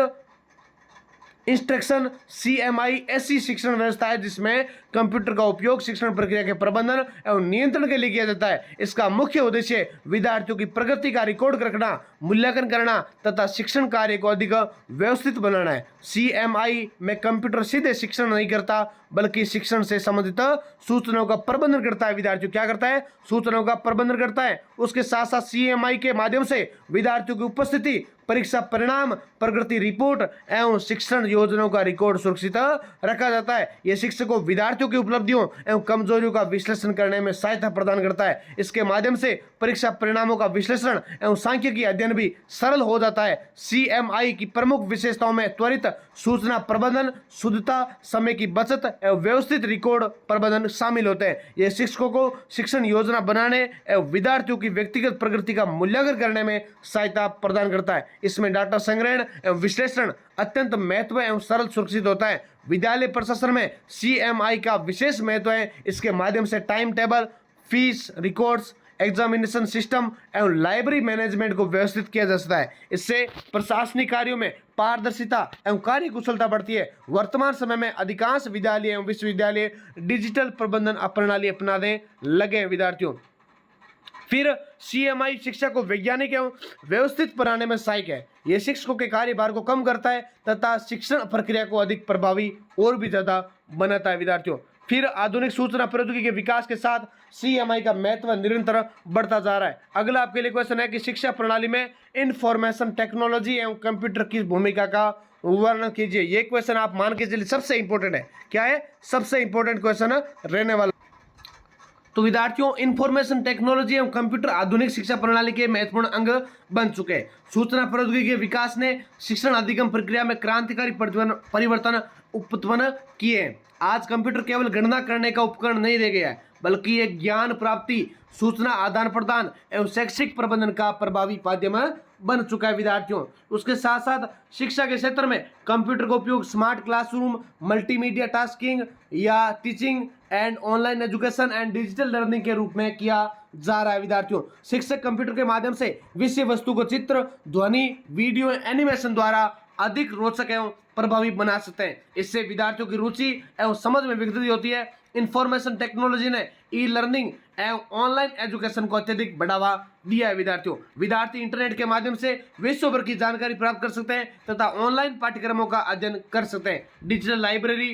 इंस्ट्रक्शन CMI ऐसी शिक्षण व्यवस्था है जिसमें कंप्यूटर का उपयोग शिक्षण प्रक्रिया के प्रबंधन एवं नियंत्रण के लिए किया जाता है। इसका मुख्य उद्देश्य विद्यार्थियों की प्रगति का रिकॉर्ड रखना, मूल्यांकन करना तथा शिक्षण कार्य को अधिक व्यवस्थित बनाना है। CMI में कंप्यूटर सीधे शिक्षण नहीं करता बल्कि शिक्षण से संबंधित सूचनाओं का प्रबंधन करता है। विद्यार्थियों क्या करता है? सूचनाओं का प्रबंधन करता है। उसके साथ साथ CMI के माध्यम से विद्यार्थियों की उपस्थिति, परीक्षा परिणाम, प्रगति रिपोर्ट एवं शिक्षण योजनाओं का रिकॉर्ड सुरक्षित रखा जाता है। यह शिक्षकों विद्यार्थियों की उपलब्धियों एवं कमजोरियों का विश्लेषण करने में सहायता प्रदान करता है। इसके माध्यम से परीक्षा परिणामों का विश्लेषण एवं सांख्यिकी अध्ययन भी सरल हो जाता है। CMI की प्रमुख विशेषताओं में त्वरित सूचना प्रबंधन, शुद्धता, समय की बचत एवं व्यवस्थित रिकॉर्ड प्रबंधन शामिल होते हैं। यह शिक्षकों को शिक्षण योजना बनाने एवं विद्यार्थियों की व्यक्तिगत प्रगति का मूल्यांकन करने में सहायता प्रदान करता है। इसमें डाटा संग्रहण एवं विश्लेषण अत्यंत महत्व एवं सरल सुरक्षित होता है। विद्यालय प्रशासन में CMI का विशेष महत्व है। इसके माध्यम से time table, fees, records examination system एवं लाइब्रेरी मैनेजमेंट को व्यवस्थित किया जा सकता है। इससे प्रशासनिक कार्यों में पारदर्शिता एवं कार्य कुशलता बढ़ती है। वर्तमान समय में अधिकांश विद्यालय एवं विश्वविद्यालय डिजिटल प्रबंधन प्रणाली अपनाने लगे हैं विद्यार्थियों। फिर CMI शिक्षा को वैज्ञानिक एवं व्यवस्थित बनाने में सहायक है। यह शिक्षकों के कार्यभार को कम करता है तथा शिक्षण प्रक्रिया को अधिक प्रभावी और भी ज्यादा बनाता है विद्यार्थियों। फिर आधुनिक सूचना प्रौद्योगिकी के विकास के साथ CMI का महत्व निरंतर बढ़ता जा रहा है। अगला आपके लिए क्वेश्चन है कि शिक्षा प्रणाली में इंफॉर्मेशन टेक्नोलॉजी एवं कंप्यूटर की भूमिका का वर्णन कीजिए। ये क्वेश्चन आप मान के चलिए सबसे इंपॉर्टेंट है। क्या है? सबसे इंपॉर्टेंट क्वेश्चन रहने वाला। तो विद्यार्थियों, इंफॉर्मेशन टेक्नोलॉजी एवं कंप्यूटर आधुनिक शिक्षा प्रणाली के महत्वपूर्ण अंग बन चुके हैं। सूचना प्रौद्योगिकी के विकास ने शिक्षण अधिगम प्रक्रिया में क्रांतिकारी परिवर्तन उत्पन्न किए हैं। आज कंप्यूटर केवल गणना करने का उपकरण नहीं रह गया है, बल्कि एक ज्ञान प्राप्ति, सूचना आदान प्रदान एवं शैक्षिक प्रबंधन का प्रभावी माध्यम बन चुका है विद्यार्थियों। उसके साथ साथ शिक्षा के क्षेत्र में कंप्यूटर का उपयोग स्मार्ट क्लासरूम, मल्टीमीडिया टास्किंग या teaching and online education and digital learning के रूप में किया जा रहा है विद्यार्थियों। शिक्षक कंप्यूटर के माध्यम से विषय वस्तु को चित्र, ध्वनि, वीडियो, एनिमेशन द्वारा अधिक रोचक एवं प्रभावी बना सकते हैं। इससे विद्यार्थियों की रुचि एवं समझ में वृद्धि होती है। इंफॉर्मेशन टेक्नोलॉजी ने ई लर्निंग एवं ऑनलाइन एजुकेशन को अत्यधिक बढ़ावा दिया है विद्यार्थियों। विद्यार्थी इंटरनेट के माध्यम से विश्व भर की जानकारी प्राप्त कर सकते हैं तथा ऑनलाइन पाठ्यक्रमों का अध्ययन कर सकते हैं। Digital library,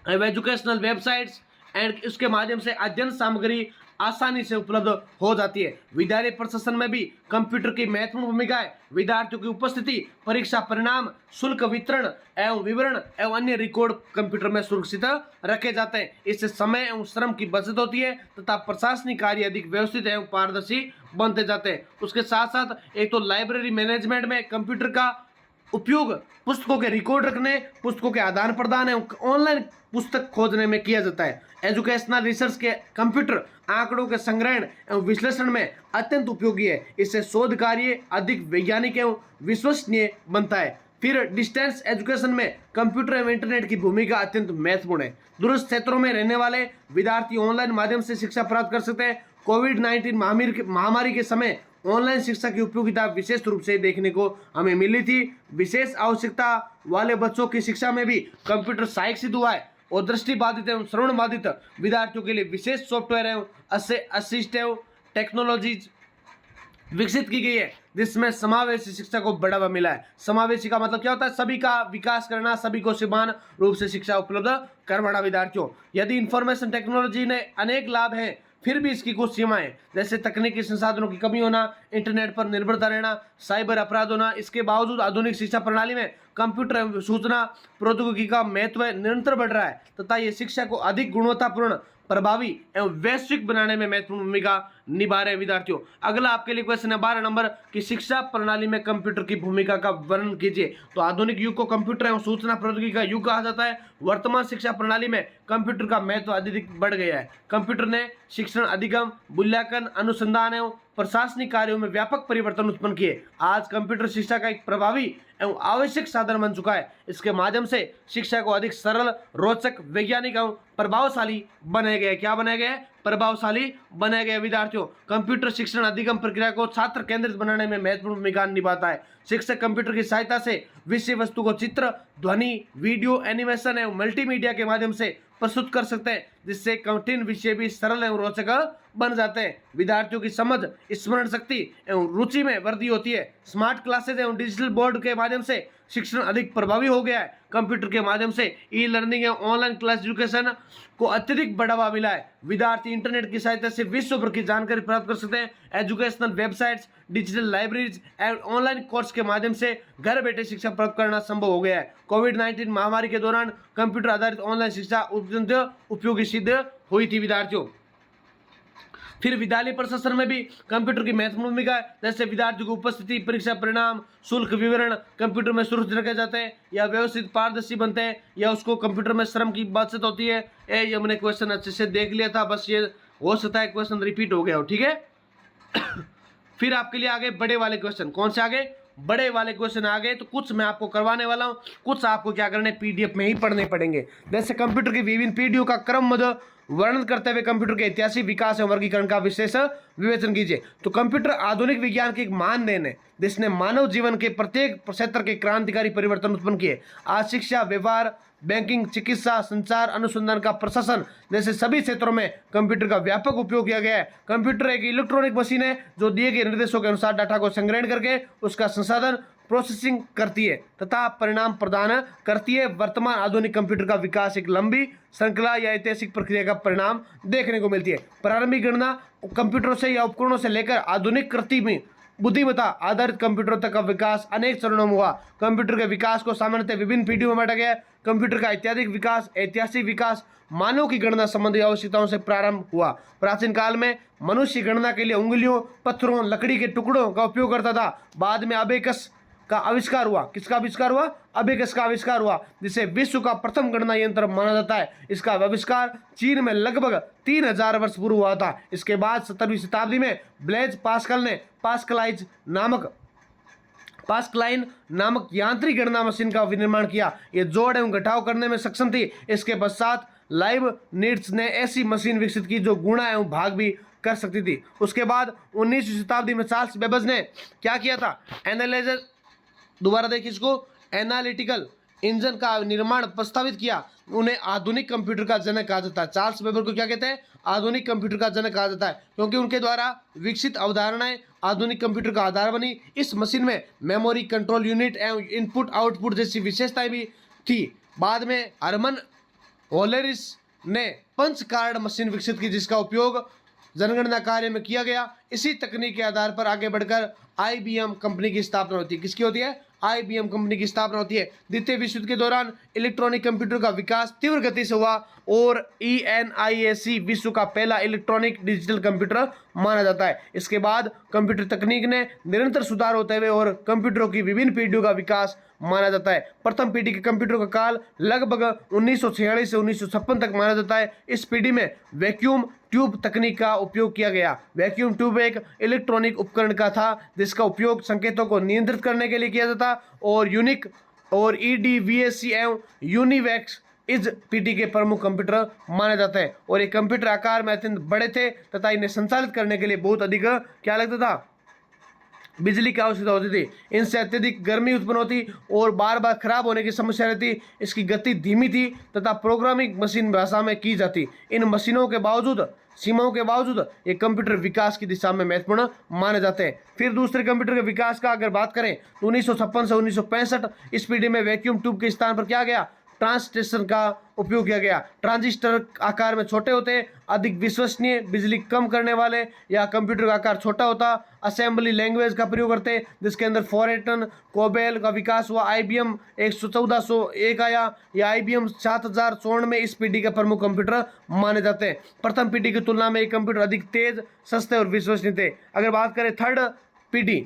educational websites and उसके माध्यम से अध्ययन सामग्री आसानी से उपलब्ध हो जाती है। विद्यालय प्रशासन में भी कंप्यूटर की महत्वपूर्ण भूमिका है। विद्यार्थियों की उपस्थिति, परीक्षा परिणाम, शुल्क वितरण एवं विवरण एवं अन्य रिकॉर्ड कंप्यूटर में सुरक्षित रखे जाते हैं। इससे समय एवं श्रम की बचत होती है तथा प्रशासनिक कार्य अधिक व्यवस्थित एवं पारदर्शी बनते जाते हैं। उसके साथ साथ एक तो लाइब्रेरी मैनेजमेंट में कंप्यूटर का उपयोग पुस्तकों के रिकॉर्ड रखने, पुस्तकों के आदान प्रदान एवं ऑनलाइन पुस्तक खोजने में किया जाता है। एजुकेशनल रिसर्च के कंप्यूटर आंकड़ों के संग्रहण एवं विश्लेषण में अत्यंत उपयोगी है। इससे शोध कार्य अधिक वैज्ञानिक एवं विश्वसनीय बनता है। फिर डिस्टेंस एजुकेशन में कंप्यूटर एवं इंटरनेट की भूमिका अत्यंत महत्वपूर्ण है। दूरस्थ क्षेत्रों में रहने वाले विद्यार्थी ऑनलाइन माध्यम से शिक्षा प्राप्त कर सकते हैं। कोविड-19 महामारी के समय ऑनलाइन शिक्षा की उपयोगिता विशेष रूप से देखने को हमें मिली थी। विशेष आवश्यकता वाले बच्चों की शिक्षा में भी कंप्यूटर सहायक सिद्ध हुआ है और दृष्टिबाधित एवं श्रवण बाधित विद्यार्थियों के लिए विशेष सॉफ्टवेयर एवं असिस्टिव टेक्नोलॉजीज विकसित की गई है, जिसमें समावेशी शिक्षा को बढ़ावा मिला है। समावेशी का मतलब क्या होता है? सभी का विकास करना, सभी को समान रूप से शिक्षा उपलब्ध करवाना विद्यार्थियों। यदि इंफॉर्मेशन टेक्नोलॉजी ने अनेक लाभ हैं, फिर भी इसकी कुछ सीमाएं, जैसे तकनीकी संसाधनों की कमी होना, इंटरनेट पर निर्भरता रहना, साइबर अपराध होना। इसके बावजूद आधुनिक शिक्षा प्रणाली में कंप्यूटर एवं सूचना प्रौद्योगिकी का महत्व निरंतर बढ़ रहा है तथा ये शिक्षा को अधिक गुणवत्तापूर्ण, प्रभावी एवं वैश्विक बनाने में महत्वपूर्ण भूमिका निभा रहे विद्यार्थियों। अगला आपके लिए क्वेश्चन है 12 नंबर कि शिक्षा प्रणाली में कंप्यूटर की भूमिका का वर्णन कीजिए। तो आधुनिक युग को कंप्यूटर एवं सूचना प्रौद्योगिकी का युग कहा जाता है। वर्तमान शिक्षा प्रणाली में कंप्यूटर का महत्व अधिक बढ़ गया है। कंप्यूटर ने शिक्षण, अधिगम, मूल्यांकन, अनुसंधान एवं प्रशासनिक कार्यों में व्यापक परिवर्तन उत्पन्न किए। आज कंप्यूटर शिक्षा का एक प्रभावी एवं आवश्यक साधन बन चुका है। इसके माध्यम से शिक्षा को अधिक सरल, रोचक, वैज्ञानिक एवं प्रभावशाली बनाया गया। क्या बनाया गया? प्रभावशाली बनाया गया विद्यार्थियों। कंप्यूटर शिक्षण अधिगम प्रक्रिया को छात्र केंद्रित बनाने में महत्वपूर्ण भूमिका निभाता है। शिक्षक कंप्यूटर की सहायता से विषय वस्तु को चित्र, ध्वनि, वीडियो, एनिमेशन एवं मल्टीमीडिया के माध्यम से प्रस्तुत कर सकते हैं, जिससे कठिन विषय भी सरल एवं रोचक बन जाते हैं। विद्यार्थियों की समझ, स्मरण शक्ति एवं रुचि में वृद्धि होती है। स्मार्ट क्लासेज एवं डिजिटल बोर्ड के माध्यम से शिक्षण अधिक प्रभावी हो गया है। कंप्यूटर के माध्यम से ई लर्निंग एवं ऑनलाइन क्लास एजुकेशन को अत्यधिक बढ़ावा मिला है। विद्यार्थी इंटरनेट की सहायता से विश्व भर की जानकारी प्राप्त कर सकते हैं। एजुकेशनल वेबसाइट्स, डिजिटल लाइब्रेरीज एवं ऑनलाइन कोर्स के माध्यम से घर बैठे शिक्षा प्राप्त करना संभव हो गया है। कोविड-19 महामारी के दौरान कंप्यूटर आधारित ऑनलाइन शिक्षा अत्यंत उपयोगी सिद्ध हुई थी विद्यार्थियों। फिर विद्यालय प्रशासन में भी कंप्यूटर की महत्वपूर्ण भूमिका है। जैसे विद्यार्थियों की उपस्थिति, परीक्षा परिणाम, शुल्क विवरण कंप्यूटर में सुरक्षित रखे जाते हैं या व्यवस्थित पारदर्शी बनते हैं, या उसको कंप्यूटर में श्रम की बचत होती है। ये हमने क्वेश्चन अच्छे से देख लिया था, बस ये हो सकता है क्वेश्चन रिपीट हो गया हो। ठीक है। फिर आपके लिए आगे बड़े वाले क्वेश्चन, कौन से आगे? बड़े वाले क्वेश्चन आ गए, तो कुछ मैं आपको करवाने वाला हूँ, कुछ आपको क्या करना है पीडीएफ में ही पढ़ने पड़ेंगे। जैसे कंप्यूटर की विभिन्न पीढ़ियों का क्रमबद्ध वर्णन करते हुए कंप्यूटर के ऐतिहासिक विकास एवं वर्गीकरण का विशेष विवेचन कीजिए। तो कंप्यूटर आधुनिक विज्ञान की एक महान देन है जिसने मानव जीवन के प्रत्येक क्षेत्र के क्रांतिकारी परिवर्तन उत्पन्न किए। आज शिक्षा, व्यवहार, बैंकिंग, चिकित्सा, संचार, अनुसंधान का प्रशासन जैसे सभी क्षेत्रों में कंप्यूटर का व्यापक उपयोग किया गया है। कंप्यूटर एक इलेक्ट्रॉनिक मशीन है जो दिए गए निर्देशों के अनुसार डाटा को संग्रहण करके उसका संसाधन प्रोसेसिंग करती है तथा परिणाम प्रदान करती है। वर्तमान आधुनिक कंप्यूटर का विकास एक लंबी श्रृंखला या ऐतिहासिक प्रक्रिया का परिणाम देखने को मिलती है। प्रारंभिक गणना कंप्यूटरों से या उपकरणों से लेकर आधुनिक कृत्रिम बुद्धिमत्ता आधारित कंप्यूटर तक का विकास अनेक चरणों में हुआ। कंप्यूटर के विकास को सामान्यतः विभिन्न पीढ़ियों में बांटा गया है। कंप्यूटर का ऐतिहासिक विकास मानव की गणना संबंधी आवश्यकताओं से प्रारंभ हुआ। प्राचीन काल में मनुष्य गणना के लिए उंगलियों, पत्थरों, लकड़ी के टुकड़ों का उपयोग करता था। बाद में अबेकस का आविष्कार हुआ। किसका आविष्कार हुआ? अबेकस का आविष्कार हुआ, जिसे विश्व का प्रथम गणना यंत्र माना जाता है। इसका आविष्कार चीन में लगभग 3000 वर्ष पूर्व हुआ था। इसके बाद 17वीं शताब्दी में ब्लेज पास्कल ने पास्कलाइन नामक यांत्रिक गणना मशीन का निर्माण किया। ये जोड़ एवं घटाव करने में सक्षम थी। इसके पश्चात लाइबनिट्ज ने ऐसी मशीन विकसित की जो गुणा एवं भाग भी कर सकती थी। उसके बाद 19वीं शताब्दी में चार्ल्स बेबेज ने क्या किया था? एनालिटिकल इंजन का निर्माण प्रस्तावित किया। उन्हें आधुनिक कंप्यूटर का जनक कहा जाता है। चार्ल्स बेबर को क्या कहते हैं? आधुनिक कंप्यूटर का जनक कहा जाता है, क्योंकि उनके द्वारा विकसित अवधारणाएं आधुनिक कंप्यूटर का आधार बनी। इस मशीन में मेमोरी, कंट्रोल यूनिट एवं इनपुट आउटपुट जैसी विशेषताएं भी थी। बाद में हरमन होलेरिस ने पंच कार्ड मशीन विकसित की जिसका उपयोग जनगणना कार्य में किया गया। इसी तकनीक के आधार पर आगे बढ़कर IBM कंपनी की स्थापना होती है। किसकी होती है? IBM कंपनी की स्थापना होती है। द्वितीय विश्व युद्ध के दौरान इलेक्ट्रॉनिक कंप्यूटर का विकास तीव्र गति से हुआ और ENIAC विश्व का पहला इलेक्ट्रॉनिक डिजिटल कंप्यूटर माना जाता है। इसके बाद कंप्यूटर तकनीक ने निरंतर सुधार होते हुए और कंप्यूटरों की विभिन्न पीढ़ियों का विकास माना जाता है। प्रथम पीढ़ी के कंप्यूटर का काल लगभग 1946 से 1956 तक माना जाता है। इस पीढ़ी में वैक्यूम ट्यूब तकनीक का उपयोग किया गया। वैक्यूम ट्यूब एक इलेक्ट्रॉनिक उपकरण का था जिसका उपयोग संकेतों को नियंत्रित करने के लिए किया जाता और यूनिक और EDVAC एवं यूनिवैक्स इस पीढ़ी के प्रमुख कंप्यूटर माने जाते हैं। और ये कंप्यूटर आकार में अत्यंत बड़े थे तथा इन्हें संचालित करने के लिए बहुत अधिक क्या लगता था? बिजली की आवश्यकता होती थी। इनसे अत्यधिक गर्मी उत्पन्न होती और बार बार खराब होने की समस्या रहती। इसकी गति धीमी थी तथा प्रोग्रामिंग मशीन भाषा में की जाती। इन मशीनों के सीमाओं के बावजूद ये कंप्यूटर विकास की दिशा में महत्वपूर्ण माने जाते हैं। फिर दूसरे कंप्यूटर के विकास का अगर बात करें तो 1956 से 1965 इस पीढ़ी में वैक्यूम ट्यूब के स्थान पर क्या गया? ट्रांजिस्टर का उपयोग किया गया। ट्रांजिस्टर आकार में छोटे होते, अधिक विश्वसनीय, बिजली कम करने वाले, या कंप्यूटर का आकार छोटा होता। असेंबली लैंग्वेज का प्रयोग करते जिसके अंदर फोरेटन कोबेल का विकास हुआ। IBM 1401 आया या IBM 7054 में इस पीढ़ी के प्रमुख कंप्यूटर माने जाते हैं। प्रथम पीढ़ी की तुलना में ये कंप्यूटर अधिक तेज, सस्ते और विश्वसनीय थे। अगर बात करें थर्ड पीढ़ी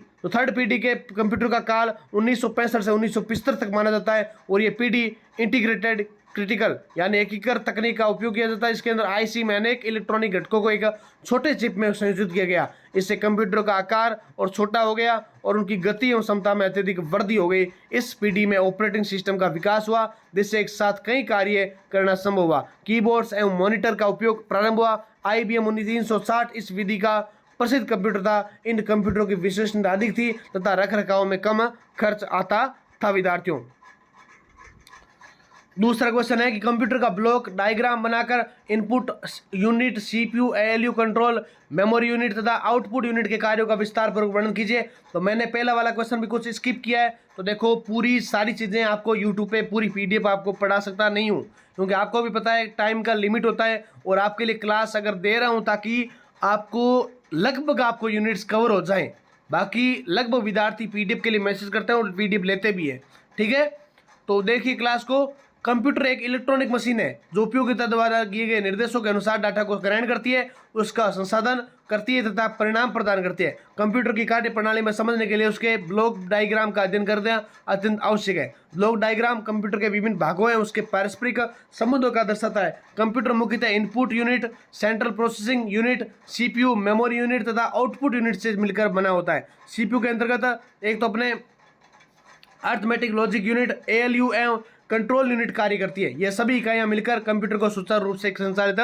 के कंप्यूटर का काल 1965 से 1975 तक माना जाता है और ये पीढ़ी इंटीग्रेटेड क्रिटिकल यानी एकीकृत तकनीक का उपयोग किया जाता है। इसके अंदर IC में अनेक इलेक्ट्रॉनिक घटकों को एक छोटे चिप में संयोजित किया गया। इससे कंप्यूटर का आकार और छोटा हो गया और उनकी गति एवं क्षमता में अत्यधिक वृद्धि हो गई। इस पीढ़ी में ऑपरेटिंग सिस्टम का विकास हुआ जिससे एक साथ कई कार्य करना संभव हुआ। कीबोर्ड्स एवं मॉनिटर का उपयोग प्रारंभ हुआ। IBM 1960 इस विधि का प्रसिद्ध कंप्यूटर था। इन कंप्यूटरों की विश्वसनीयता अधिक थी तथा रखरखाव में कम खर्च आता था। विद्यार्थियों, दूसरा क्वेश्चन है कि कंप्यूटर का ब्लॉक डायग्राम बनाकर input unit, CPU, ALU control, memory unit तथा आउटपुट यूनिट के कार्यों का विस्तार पूर्वक वर्णन कीजिए। तो मैंने पहला वाला क्वेश्चन भी कुछ स्किप किया है। तो देखो, पूरी सारी चीज़ें आपको यूट्यूब पे पूरी PDF आपको पढ़ा सकता नहीं हूँ, क्योंकि आपको भी पता है टाइम का लिमिट होता है और आपके लिए क्लास अगर दे रहा हूँ ताकि आपको यूनिट्स कवर हो जाएं। बाकी लगभग विद्यार्थी PDF के लिए मैसेज करते हैं और PDF लेते भी हैं। ठीक है, तो देखिए क्लास को। कंप्यूटर एक इलेक्ट्रॉनिक मशीन है जो उपयोगिता द्वारा दिए गए निर्देशों के अनुसार डाटा को ग्रहण करती है, उसका संसाधन करती है तथा परिणाम प्रदान करती है। कंप्यूटर की कार्य प्रणाली में समझने के लिए उसके ब्लॉक डायग्राम का अध्ययन करना अत्यंत आवश्यक है। ब्लॉक डायग्राम कंप्यूटर के विभिन्न भागों हैं उसके पारस्परिक संबंधों का दर्शाता है। कंप्यूटर मुख्यतः input unit, central processing unit, CPU, memory unit तथा आउटपुट यूनिट से मिलकर बना होता है। CPU के अंतर्गत एक तो अपने अर्थमेटिक लॉजिक यूनिट, ALU एवं कंट्रोल यूनिट कार्य करती है। ये सभी इकाइयां मिलकर कंप्यूटर को सुचारू रूप से संचालित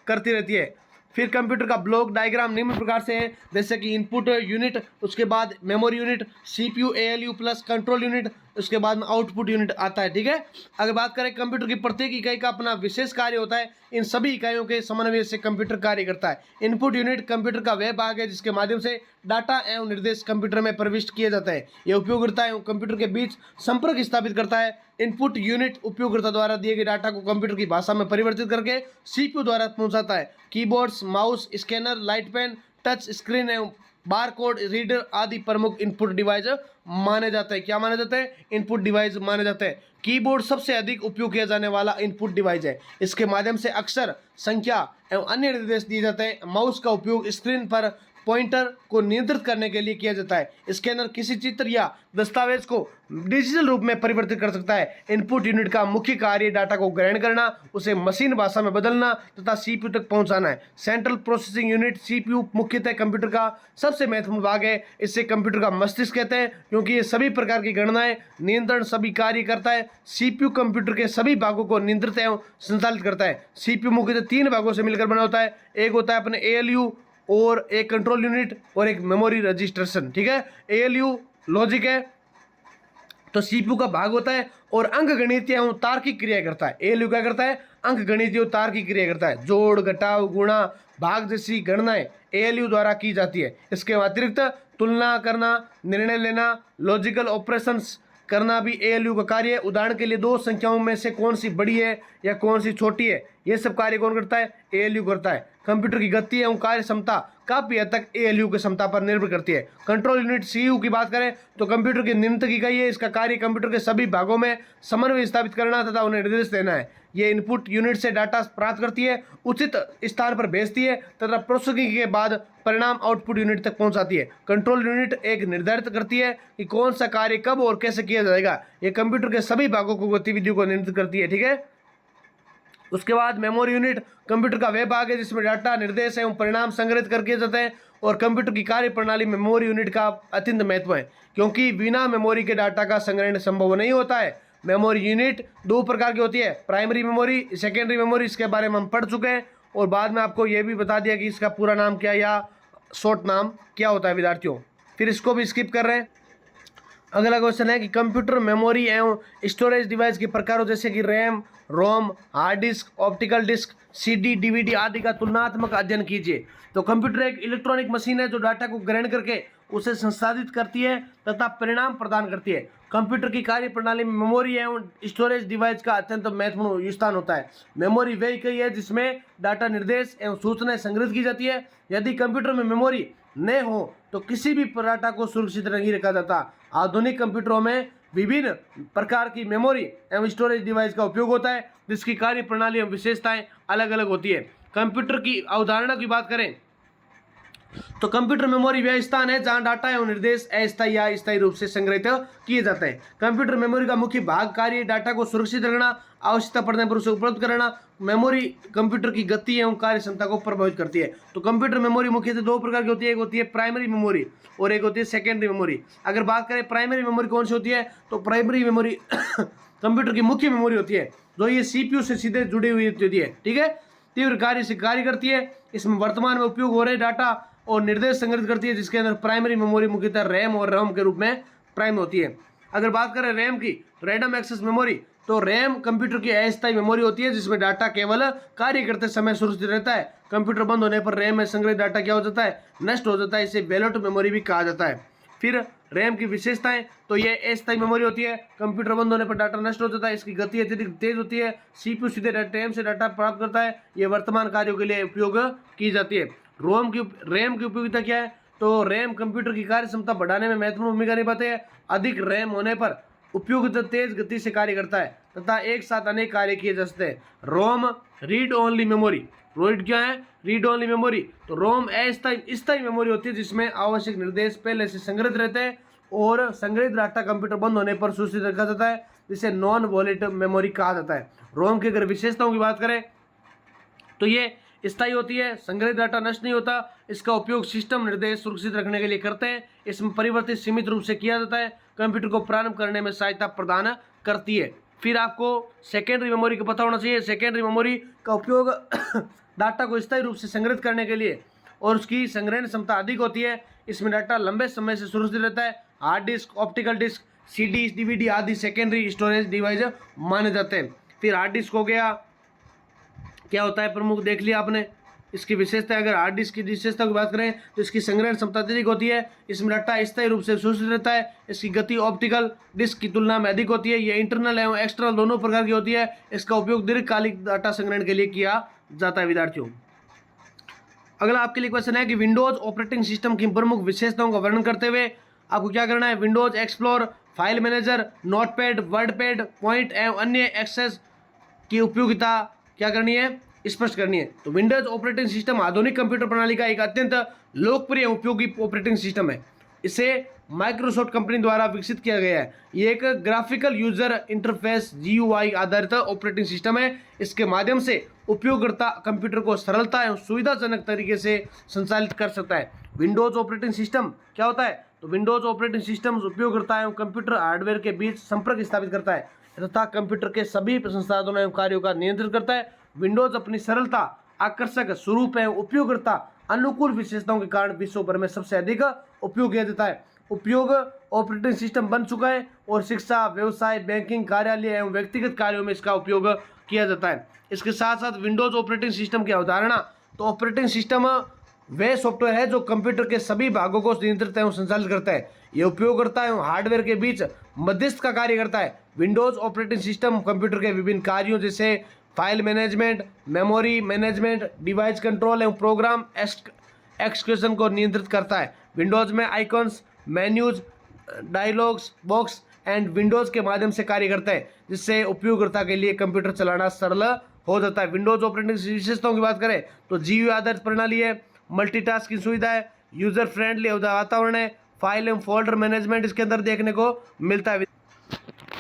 करती रहती है। फिर कंप्यूटर का ब्लॉक डायग्राम निम्न प्रकार से है, जैसे कि इनपुट यूनिट, उसके बाद memory unit, CPU ALU plus control unit, उसके बाद में आउटपुट यूनिट आता है। ठीक है, अगर बात करें कंप्यूटर की प्रत्येक इकाई का अपना विशेष कार्य होता है। इन सभी इकाइयों के समन्वय से कंप्यूटर कार्य करता है। इनपुट यूनिट कंप्यूटर का वह भाग है जिसके माध्यम से डाटा एवं निर्देश कंप्यूटर में प्रविष्ट किए जाते हैं। यह उपयोगकर्ता एवं कंप्यूटर के बीच संपर्क स्थापित करता है। इनपुट यूनिट उपयोगकर्ता द्वारा दिए गए डाटा को कंप्यूटर की भाषा में परिवर्तित करके CPU द्वारा पहुंचाता है। Keyboards, mouse, scanner, light pen, touch screen एवं बारकोड रीडर आदि प्रमुख इनपुट डिवाइस माने जाते हैं। क्या माने जाते हैं? इनपुट डिवाइस माने जाते हैं। कीबोर्ड सबसे अधिक उपयोग किया जाने वाला इनपुट डिवाइस है। इसके माध्यम से अक्षर, संख्या एवं अन्य निर्देश दिए जाते हैं। माउस का उपयोग स्क्रीन पर पॉइंटर को नियंत्रित करने के लिए किया जाता है। स्कैनर किसी चित्र या दस्तावेज को डिजिटल रूप में परिवर्तित कर सकता है। इनपुट यूनिट का मुख्य कार्य डाटा को ग्रहण करना, उसे मशीन भाषा में बदलना तथा CPU तक पहुंचाना है। सेंट्रल प्रोसेसिंग यूनिट CPU मुख्यतः कंप्यूटर का सबसे महत्वपूर्ण भाग है। इसे कंप्यूटर का मस्तिष्क कहते हैं क्योंकि ये सभी प्रकार की गणनाएं, नियंत्रण सभी कार्य करता है। CPU कंप्यूटर के सभी भागों को नियंत्रित एवं संचालित करता है। CPU मुख्यतः 3 भागों से मिलकर बना होता है। एक होता है अपने ALU और एक कंट्रोल यूनिट और एक मेमोरी रजिस्ट्रेशन। ठीक है, ALU लॉजिक है तो CPU का भाग होता है और अंक गणितीय एवं तार्किक क्रिया करता है। ALU क्या करता है? अंक गणितीय और तार्किक क्रिया करता है। जोड़, घटाव, गुणा, भाग जैसी गणनाएं ALU द्वारा की जाती है। इसके अतिरिक्त तुलना करना, निर्णय लेना, लॉजिकल ऑपरेशंस करना भी ALU का कार्य है। उदाहरण के लिए 2 संख्याओं में से कौन सी बड़ी है या कौन सी छोटी है, ये सब कार्य कौन करता है? ALU करता है। कंप्यूटर की गति एवं कार्य क्षमता काफी हद तक ALU की क्षमता पर निर्भर करती है। कंट्रोल यूनिट CU की बात करें तो कंप्यूटर की नियंत्रण इकाई है। इसका कार्य कंप्यूटर के सभी भागों में समन्वय स्थापित करना तथा उन्हें निर्देश देना है। ये इनपुट यूनिट से डाटा प्राप्त करती है, उचित स्थान पर भेजती है तथा प्रोसेसिंग के बाद परिणाम आउटपुट यूनिट तक पहुंचाती है। कंट्रोल यूनिट एक निर्धारित करती है कि कौन सा कार्य कब और कैसे किया जाएगा। ये कंप्यूटर के सभी भागों को गतिविधियों को नियंत्रित करती है। ठीक है, उसके बाद मेमोरी यूनिट कंप्यूटर का वह भाग है जिसमें डाटा, निर्देश एवं परिणाम संग्रहित करके जाते हैं। और कंप्यूटर की कार्य प्रणाली में मेमोरी यूनिट का अत्यंत महत्व है क्योंकि बिना मेमोरी के डाटा का संग्रहण संभव नहीं होता है। मेमोरी यूनिट 2 प्रकार की होती है, प्राइमरी मेमोरी, सेकेंडरी मेमोरी। इसके बारे में हम पढ़ चुके हैं और बाद में आपको ये भी बता दिया कि इसका पूरा नाम क्या या शॉर्ट नाम क्या होता है विद्यार्थियों। फिर इसको भी स्किप कर रहे हैं। अगला क्वेश्चन है कि कंप्यूटर मेमोरी एवं स्टोरेज डिवाइस के प्रकारों जैसे कि RAM, ROM, hard disk, optical disk, CD, DVD आदि का तुलनात्मक अध्ययन कीजिए। तो कंप्यूटर एक इलेक्ट्रॉनिक मशीन है जो डाटा को ग्रहण करके उसे संसाधित करती है तथा परिणाम प्रदान करती है। कंप्यूटर की कार्य प्रणाली में मेमोरी एवं स्टोरेज डिवाइस का अत्यंत महत्वपूर्ण स्थान होता है। मेमोरी वह इकाई है जिसमें डाटा, निर्देश एवं सूचनाएं संग्रहित की जाती है। यदि कंप्यूटर में मेमोरी न हो तो किसी भी डाटा को सुरक्षित नहीं रखा जाता। आधुनिक कंप्यूटरों में विभिन्न प्रकार की मेमोरी एवं स्टोरेज डिवाइस का उपयोग होता है जिसकी कार्य प्रणाली एवं विशेषताएं अलग अलग होती है। कंप्यूटर की अवधारणा की बात करें तो कंप्यूटर मेमोरी वह स्थान है जहां डाटा एवं निर्देश अस्थायी या स्थायी रूप से संग्रहित किए जाते हैं। कंप्यूटर मेमोरी का मुख्य भाग कार्य डाटा को सुरक्षित रखना, आवश्यकता पड़ने पर उसे उपलब्ध कराना। मेमोरी कंप्यूटर की गति एवं कार्य क्षमता को प्रभावित करती है। तो कंप्यूटर मेमोरी मुख्यतः 2 प्रकार की होती है, एक होती है प्राइमरी मेमोरी और एक होती है सेकेंडरी मेमोरी। अगर बात करें प्राइमरी मेमोरी कौन सी होती है तो प्राइमरी मेमोरी कंप्यूटर की मुख्य मेमोरी होती है जो ये CPU से सीधे जुड़ी हुई होती है। ठीक है, तीव्र कार्य से कार्य करती है। इसमें वर्तमान में उपयोग हो रहे डाटा और निर्देश संग्रहित करती है जिसके अंदर प्राइमरी मेमोरी मुख्यतः रैम और रोम के रूप में प्राइम होती है। अगर बात करें रैम की, रैंडम एक्सेस मेमोरी, तो रैम कंप्यूटर की अस्थायी मेमोरी होती है जिसमें डाटा केवल कार्य करते समय सुरक्षित रहता है। कंप्यूटर बंद होने पर रैम में संग्रहित डाटा क्या हो जाता है? नष्ट हो जाता है। इसे वेलोट मेमोरी भी कहा जाता है। फिर रैम की विशेषताएं, तो ये अस्थायी मेमोरी होती है। कंप्यूटर बंद होने पर डाटा नष्ट हो जाता है। इसकी गति अत्यधिक तेज होती है। CPU सीधे रैम से डाटा प्राप्त करता है। ये वर्तमान कार्यों के लिए उपयोग की जाती है। रैम की उपयोगिता क्या है तो रैम कंप्यूटर की कार्य क्षमता बढ़ाने में महत्वपूर्ण भूमिका निभाते हैं। अधिक रैम होने पर उपयोगिता तेज गति से कार्य करता है तथा एक साथ अनेक कार्य किए जा सकते हैं। रोम रीड ओनली मेमोरी, रोड क्या है? Read only memory. तो रोम स्थायी मेमोरी होती है जिसमें आवश्यक निर्देश पहले से संग्रहित रहते हैं और संग्रहित डाटा कंप्यूटर बंद होने पर सुरक्षित रखा जाता है, जिसे नॉन वॉलेट मेमोरी कहा जाता है। रोम की अगर विशेषताओं की बात करें तो ये स्थायी होती है, संग्रहित डाटा नष्ट नहीं होता। इसका उपयोग सिस्टम निर्देश सुरक्षित रखने के लिए करते हैं। इसमें परिवर्तित सीमित रूप से किया जाता है। कंप्यूटर को प्रारंभ करने में सहायता प्रदान करती है। फिर आपको सेकेंडरी मेमोरी का पता होना चाहिए। सेकेंडरी मेमोरी का उपयोग डाटा को स्थायी रूप से संग्रहित करने के लिए और उसकी संग्रहण क्षमता अधिक होती है। इसमें डाटा लंबे समय से सुरक्षित रहता है। Hard disk, optical disk, CD, DVD आदि सेकेंडरी स्टोरेज डिवाइस माने जाते हैं। फिर हार्ड डिस्क हो गया, क्या होता है प्रमुख देख लिया आपने। इसकी विशेषता, अगर हार्ड डिस्क की विशेषता की बात करें तो इसकी संग्रहण क्षमता अधिक होती है। इसमें डाटा स्थायी रूप से सुरक्षित रहता है। इसकी गति ऑप्टिकल डिस्क की तुलना में अधिक होती है। यह इंटरनल एवं एक्सटर्नल दोनों प्रकार की होती है। इसका उपयोग दीर्घकालिक डाटा संग्रहण के लिए किया जाता है विद्यार्थियों। अगला आपके लिए क्वेश्चन है कि विंडोज ऑपरेटिंग सिस्टम की प्रमुख विशेषताओं का वर्णन करते हुए आपको क्या करना है। Windows explore, file manager, notepad, WordPad, point एवं अन्य एक्सेस की उपयोगिता क्या करनी है, स्पष्ट करनी है। तो विंडोज ऑपरेटिंग सिस्टम आधुनिक कंप्यूटर प्रणाली का एक अत्यंत लोकप्रिय उपयोगी ऑपरेटिंग सिस्टम है। इसे माइक्रोसॉफ्ट कंपनी द्वारा विकसित किया गया है। ये एक ग्राफिकल यूजर इंटरफेस GUI आधारित ऑपरेटिंग सिस्टम है। इसके माध्यम से उपयोगकर्ता कंप्यूटर को सरलता एवं सुविधाजनक तरीके से संचालित कर सकता है। विंडोज ऑपरेटिंग सिस्टम क्या होता है, तो विंडोज ऑपरेटिंग सिस्टम उपयोगकर्ता एवं कंप्यूटर हार्डवेयर के बीच संपर्क स्थापित करता है तथा कंप्यूटर के सभी संसाधनों एवं कार्यों का नियंत्रण करता है। विंडोज अपनी सरलता, आकर्षक स्वरूप एवं उपयोगकर्ता अनुकूल विशेषताओं के कारण विश्व भर में सबसे अधिक उपयोग किया जाता है। उपयोग ऑपरेटिंग सिस्टम बन चुका है और शिक्षा, व्यवसाय, बैंकिंग, कार्यालय एवं व्यक्तिगत कार्यों में इसका उपयोग किया जाता है। इसके साथ साथ विंडोज ऑपरेटिंग सिस्टम की अवधारणा, तो ऑपरेटिंग सिस्टम वह सॉफ्टवेयर है जो कंप्यूटर के सभी भागों को नियंत्रित एवं संचालित करता है। यह उपयोगकर्ता एवं हार्डवेयर के बीच मध्यस्थ का कार्य करता है। विंडोज ऑपरेटिंग सिस्टम कंप्यूटर के विभिन्न कार्यों जैसे file management, memory management, device control एवं प्रोग्राम एक्सक्यूशन को नियंत्रित करता है। विंडोज में icons, menus, dialogues box and Windows के माध्यम से कार्य करता है, जिससे उपयोगकर्ता के लिए कंप्यूटर चलाना सरल हो जाता है। विंडोज ऑपरेटिंग विशेषताओं की बात करें तो GUI आधारित प्रणाली है, मल्टीटास्किंग सुविधा है, यूजर फ्रेंडली वातावरण है, फाइल एवं फोल्डर मैनेजमेंट इसके अंदर देखने को मिलता है।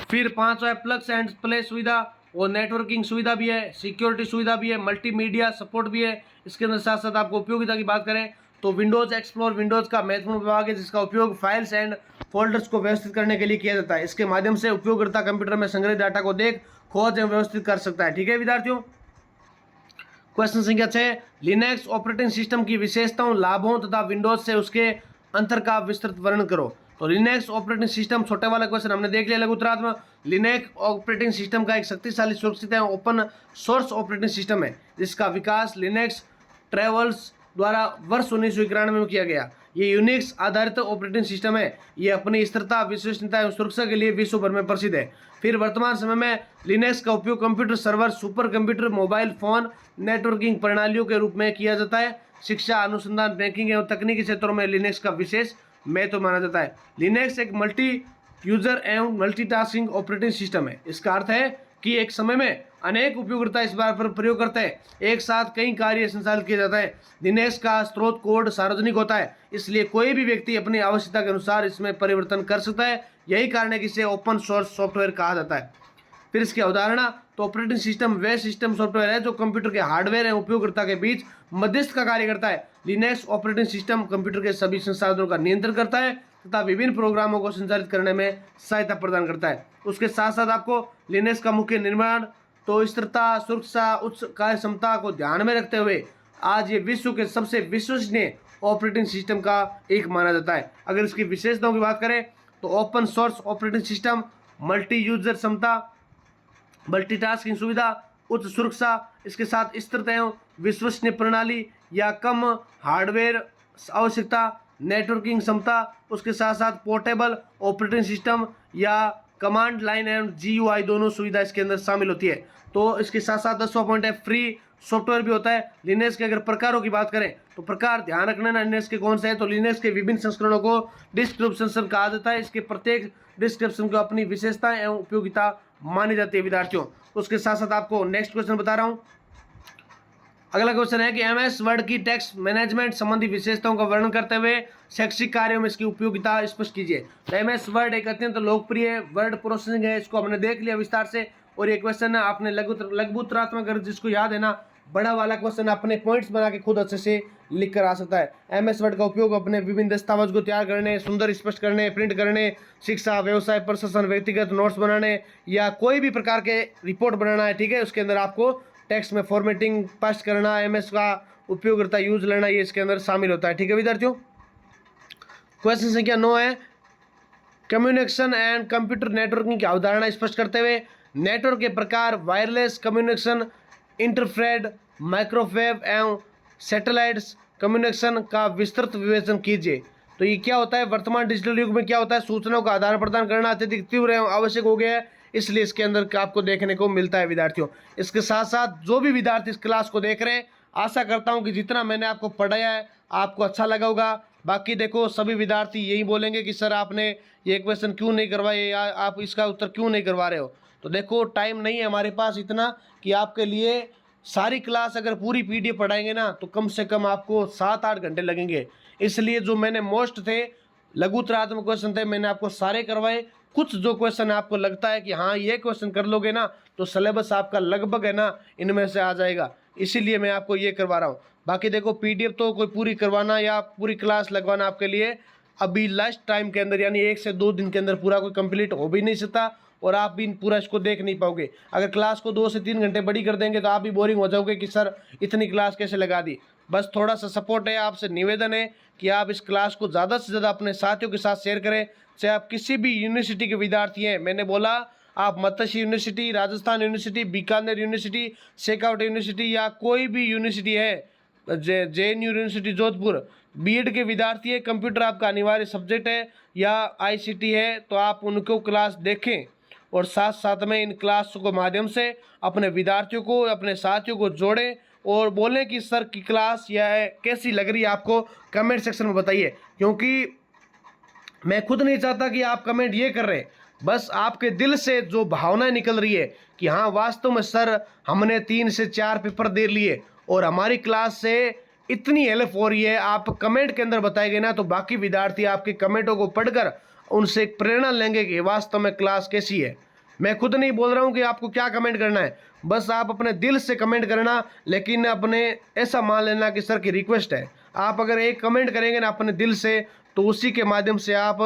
फिर 5 है प्लग्स एंड प्ले सुविधा और नेटवर्किंग सुविधा भी है, सिक्योरिटी सुविधा भी है, मल्टीमीडिया सपोर्ट भी है। इसके अंदर साथ साथ आपको उपयोगिता की बात करें तो विंडोज एक्सप्लोर विंडोज का महत्वपूर्ण विभाग है, जिसका उपयोग फाइल्स एंड फोल्डर्स को व्यवस्थित करने के लिए किया जाता है। इसके माध्यम से उपयोगकर्ता कंप्यूटर में संग्रहित डाटा को देख, खोज एवं व्यवस्थित कर सकता है। ठीक है विद्यार्थियों। क्वेश्चन संख्या 6, लिनक्स ऑपरेटिंग सिस्टम की विशेषताओं, लाभों तथा विंडोज से उसके अंतर का विस्तृत वर्णन करो। तो लिनक्स ऑपरेटिंग सिस्टम, छोटे वाला क्वेश्चन हमने देख लिया लघुतरात्मक। लिनक्स ऑपरेटिंग सिस्टम का एक शक्तिशाली, सुरक्षित एवं ओपन सोर्स ऑपरेटिंग सिस्टम है, जिसका विकास लिनक्स ट्रेवल्स द्वारा वर्ष 1991 में किया गया। ये यूनिक्स आधारित ऑपरेटिंग सिस्टम है। ये अपनी स्थिरता, विश्वसनीयता एवं सुरक्षा के लिए विश्व भर में प्रसिद्ध है। फिर वर्तमान समय में लिनक्स का उपयोग computer server, super computer, mobile phone, networking प्रणालियों के रूप में किया जाता है। शिक्षा, अनुसंधान, बैंकिंग एवं तकनीकी क्षेत्रों में लिनक्स का विशेष महत्व माना जाता है। लिनक्स एक मल्टी यूजर एवं मल्टीटास्किंग ऑपरेटिंग सिस्टम है। इसका अर्थ है कि एक समय में अनेक उपयोगकर्ता इस बार पर प्रयोग करते हैं, एक साथ कई कार्य संचालित किया जाता है। लिनक्स का स्रोत कोड सार्वजनिक होता है, इसलिए कोई भी व्यक्ति अपनी आवश्यकता के अनुसार इसमें परिवर्तन कर सकता है। यही कारण है कि इसे ओपन सोर्स सॉफ्टवेयर कहा जाता है। फिर इसकी अवधारणा, तो ऑपरेटिंग सिस्टम वह सिस्टम सॉफ्टवेयर है जो कंप्यूटर के हार्डवेयर एवं उपयोगकर्ता के बीच मध्यस्थ का कार्य करता है। लिनक्स ऑपरेटिंग सिस्टम कंप्यूटर के सभी संसाधनों का नियंत्रण करता है तथा विभिन्न प्रोग्रामों को संचालित करने में सहायता प्रदान करता है। उसके साथ साथ आपको लिनक्स का मुख्य निर्माण, तो स्थिरता, सुरक्षा, उच्च कार्य क्षमता को ध्यान में रखते हुए आज ये विश्व के सबसे विश्वसनीय ऑपरेटिंग सिस्टम का एक माना जाता है। अगर इसकी विशेषताओं की बात करें तो open source operating system, multi user क्षमता, मल्टीटास्किंग सुविधा, उच्च सुरक्षा, इसके साथ स्थिरता एवं विश्वसनीय प्रणाली या कम हार्डवेयर आवश्यकता, नेटवर्किंग क्षमता, उसके साथ साथ पोर्टेबल ऑपरेटिंग सिस्टम या कमांड लाइन एंड GUI दोनों सुविधा इसके अंदर शामिल होती है। तो इसके साथ साथ 10वां पॉइंट है फ्री सॉफ्टवेयर भी होता है। लिनक्स के अगर प्रकारों की बात करें तो प्रकार ध्यान रखना ना, लिनक्स के कौन से है, तो लिनक्स के विभिन्न संस्करणों को डिस्क्रिप्शन कहा जाता है। इसके प्रत्येक डिस्क्रिप्शन को अपनी विशेषताएं एवं उपयोगिता मानी जाती है विद्यार्थियों। उसके साथ साथ आपको नेक्स्ट क्वेश्चन बता रहा हूँ। अगला क्वेश्चन है कि MS वर्ड की टेक्स्ट मैनेजमेंट संबंधी विशेषताओं का वर्णन करते हुए शैक्षिक कार्यों में इसकी उपयोगिता स्पष्ट कीजिए। तो MS वर्ड एक अत्यंत लोकप्रिय वर्ड प्रोसेसिंग है, इसको हमने देख लिया विस्तार से। और ये क्वेश्चन आपने लघुतरात्मक अगर जिसको याद है ना, बड़ा वाला क्वेश्चन अपने पॉइंट्स बना के खुद अच्छे से लिख कर आ सकता है। MS वर्ड का उपयोग अपने विभिन्न दस्तावेज को तैयार करने, सुंदर स्पष्ट करने, प्रिंट करने, शिक्षा, व्यवसाय, प्रशासन, व्यक्तिगत नोट्स बनाने या कोई भी प्रकार के रिपोर्ट बनाना है, ठीक है। उसके अंदर आपको टेक्स्ट में फॉर्मेटिंग पास्ट करना, MS का उपयोग करता यूज लेना, ये इसके अंदर शामिल होता है, ठीक है विद्यार्थियों। क्वेश्चन संख्या 9 है, कम्युनिकेशन एंड कंप्यूटर नेटवर्किंग की अवधारणा स्पष्ट करते हुए नेटवर्क के प्रकार, वायरलेस कम्युनिकेशन, इंटरफ्रेड, माइक्रोवेव एवं सैटेलाइट्स कम्युनिकेशन का विस्तृत विवेचन कीजिए। तो ये क्या होता है, वर्तमान डिजिटल युग में क्या होता है, सूचनाओं का आदान प्रदान करना अत्यधिक तीव्र एवं आवश्यक हो गया है, इसलिए इसके अंदर आपको देखने को मिलता है विद्यार्थियों। इसके साथ साथ जो भी विद्यार्थी इस क्लास को देख रहे हैं, आशा करता हूं कि जितना मैंने आपको पढ़ाया है आपको अच्छा लगा होगा। बाकी देखो सभी विद्यार्थी यही बोलेंगे कि सर आपने ये क्वेश्चन क्यों नहीं करवाए या आप इसका उत्तर क्यों नहीं करवा रहे हो। तो देखो टाइम नहीं है हमारे पास इतना कि आपके लिए सारी क्लास अगर पूरी PDF पढ़ाएंगे ना तो कम से कम आपको 7-8 घंटे लगेंगे। इसलिए जो मैंने मोस्ट थे लघुतरात्मक क्वेश्चन थे मैंने आपको सारे करवाए। कुछ जो क्वेश्चन आपको लगता है कि हाँ ये क्वेश्चन कर लोगे ना तो सिलेबस आपका लगभग है ना इनमें से आ जाएगा, इसीलिए मैं आपको ये करवा रहा हूँ। बाकी देखो PDF तो कोई पूरी करवाना या पूरी क्लास लगवाना आपके लिए अभी लास्ट टाइम के अंदर यानी 1 से 2 दिन के अंदर पूरा कोई कंप्लीट हो भी नहीं सकता और आप भी पूरा इसको देख नहीं पाओगे। अगर क्लास को 2 से 3 घंटे बड़ी कर देंगे तो आप भी बोरिंग हो जाओगे कि सर इतनी क्लास कैसे लगा दी। बस थोड़ा सा सपोर्ट है, आपसे निवेदन है कि आप इस क्लास को ज़्यादा से ज़्यादा अपने साथियों के साथ शेयर करें। चाहे आप किसी भी यूनिवर्सिटी के विद्यार्थी हैं, मैंने बोला आप Matsya university, Rajasthan university, Bikaner university, Shekhawat university या कोई भी यूनिवर्सिटी है, JNU यूनिवर्सिटी जोधपुर, B.Ed के विद्यार्थी है, कंप्यूटर आपका अनिवार्य सब्जेक्ट है या ICT है तो आप उनको क्लास देखें और साथ साथ में इन क्लास के माध्यम से अपने विद्यार्थियों को, अपने साथियों को जोड़ें और बोलें कि सर की क्लास या कैसी लग रही है आपको, कमेंट सेक्शन में बताइए। क्योंकि मैं खुद नहीं चाहता कि आप कमेंट ये कर रहे हैं, बस आपके दिल से जो भावनाएं निकल रही है कि हाँ वास्तव में सर हमने 3 से 4 पेपर दे लिए और हमारी क्लास से इतनी हेल्प हो रही है, आप कमेंट के अंदर बताएंगे ना तो बाकी विद्यार्थी आपके कमेंटों को पढ़कर उनसे एक प्रेरणा लेंगे कि वास्तव में क्लास कैसी है। मैं खुद नहीं बोल रहा हूँ कि आपको क्या कमेंट करना है, बस आप अपने दिल से कमेंट करना, लेकिन अपने ऐसा मान लेना कि सर की रिक्वेस्ट है। आप अगर एक कमेंट करेंगे ना अपने दिल से तो उसी के माध्यम से आप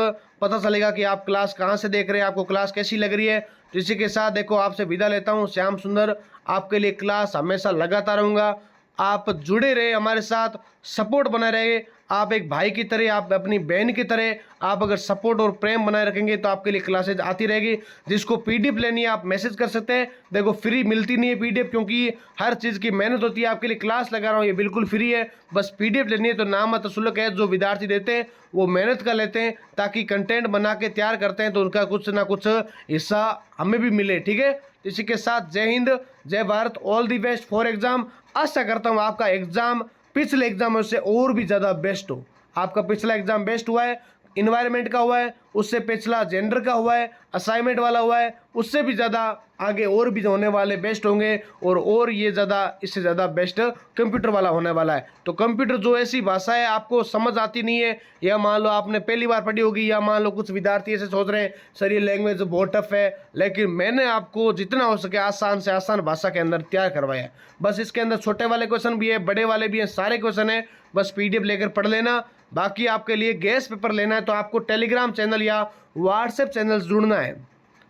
पता चलेगा कि आप क्लास कहाँ से देख रहे हैं, आपको क्लास कैसी लग रही है। तो इसी के साथ देखो आपसे विदा लेता हूँ, श्याम सुंदर आपके लिए क्लास हमेशा लगाता रहूँगा। आप जुड़े रहे हमारे साथ, सपोर्ट बना रहे, आप एक भाई की तरह, आप अपनी बहन की तरह, आप अगर सपोर्ट और प्रेम बनाए रखेंगे तो आपके लिए क्लासेज आती रहेगी। जिसको PDF लेनी है आप मैसेज कर सकते हैं। देखो फ्री मिलती नहीं है PDF, क्योंकि हर चीज़ की मेहनत होती है। आपके लिए क्लास लगा रहा हूँ ये बिल्कुल फ्री है, बस PDF लेनी है तो नाम शुल्क है। जो विद्यार्थी देते हैं वो मेहनत कर लेते हैं ताकि कंटेंट बना के तैयार करते हैं तो उनका कुछ ना कुछ हिस्सा हमें भी मिले, ठीक है। इसी के साथ जय हिंद, जय Bharat, all the best for exam. आशा करता हूँ आपका एग्जाम पिछले एग्जाम से और भी ज़्यादा बेस्ट हो। आपका पिछला एग्जाम बेस्ट हुआ है, इन्वायरमेंट का हुआ है, उससे पिछला जेंडर का हुआ है, असाइनमेंट वाला हुआ है, उससे भी ज़्यादा आगे और भी होने वाले बेस्ट होंगे और ये ज़्यादा इससे ज़्यादा बेस्ट कंप्यूटर वाला होने वाला है। तो कंप्यूटर जो ऐसी भाषा है आपको समझ आती नहीं है, या मान लो आपने पहली बार पढ़ी होगी, या मान लो कुछ विद्यार्थी ऐसे सोच रहे हैं सर ये लैंग्वेज बहुत टफ है, लेकिन मैंने आपको जितना हो सके आसान से आसान भाषा के अंदर तैयार करवाया है। बस इसके अंदर छोटे वाले क्वेश्चन भी है, बड़े वाले भी हैं, सारे क्वेश्चन है, बस PDF लेकर पढ़ लेना। बाकी आपके लिए गैस पेपर लेना है तो आपको टेलीग्राम चैनल या व्हाट्सएप चैनल जुड़ना है।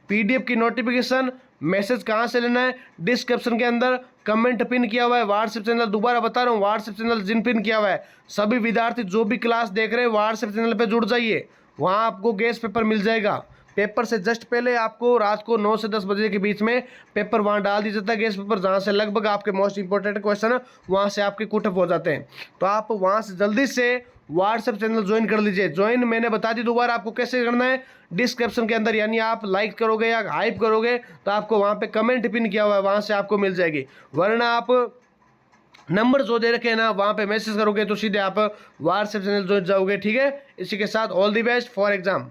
PDF की नोटिफिकेशन मैसेज कहाँ से लेना है, डिस्क्रिप्शन के अंदर कमेंट पिन किया हुआ है। व्हाट्सएप चैनल दोबारा बता रहा हूँ, व्हाट्सएप चैनल जिन पिन किया हुआ है, सभी विद्यार्थी जो भी क्लास देख रहे हैं व्हाट्सएप चैनल पे जुड़ जाइए, वहाँ आपको गैस पेपर मिल जाएगा। पेपर से जस्ट पहले आपको रात को 9 से 10 बजे के बीच में पेपर वहाँ डाल दिया जाता है, गैस पेपर, जहाँ से लगभग आपके मोस्ट इंपॉर्टेंट क्वेश्चन वहाँ से आपके कुटअप हो जाते हैं। तो आप वहाँ से जल्दी से व्हाट्सएप चैनल ज्वाइन कर लीजिए। ज्वाइन मैंने बता दी दोबारा आपको कैसे करना है, डिस्क्रिप्शन के अंदर, यानी आप लाइक करोगे या हाइप करोगे तो आपको वहाँ पे कमेंट पिन किया हुआ है, वहाँ से आपको मिल जाएगी। वरना आप नंबर जो दे रखे हैं ना वहाँ पे मैसेज करोगे तो सीधे आप व्हाट्सएप चैनल जुड़ जाओगे, ठीक है। इसी के साथ all the best for exam.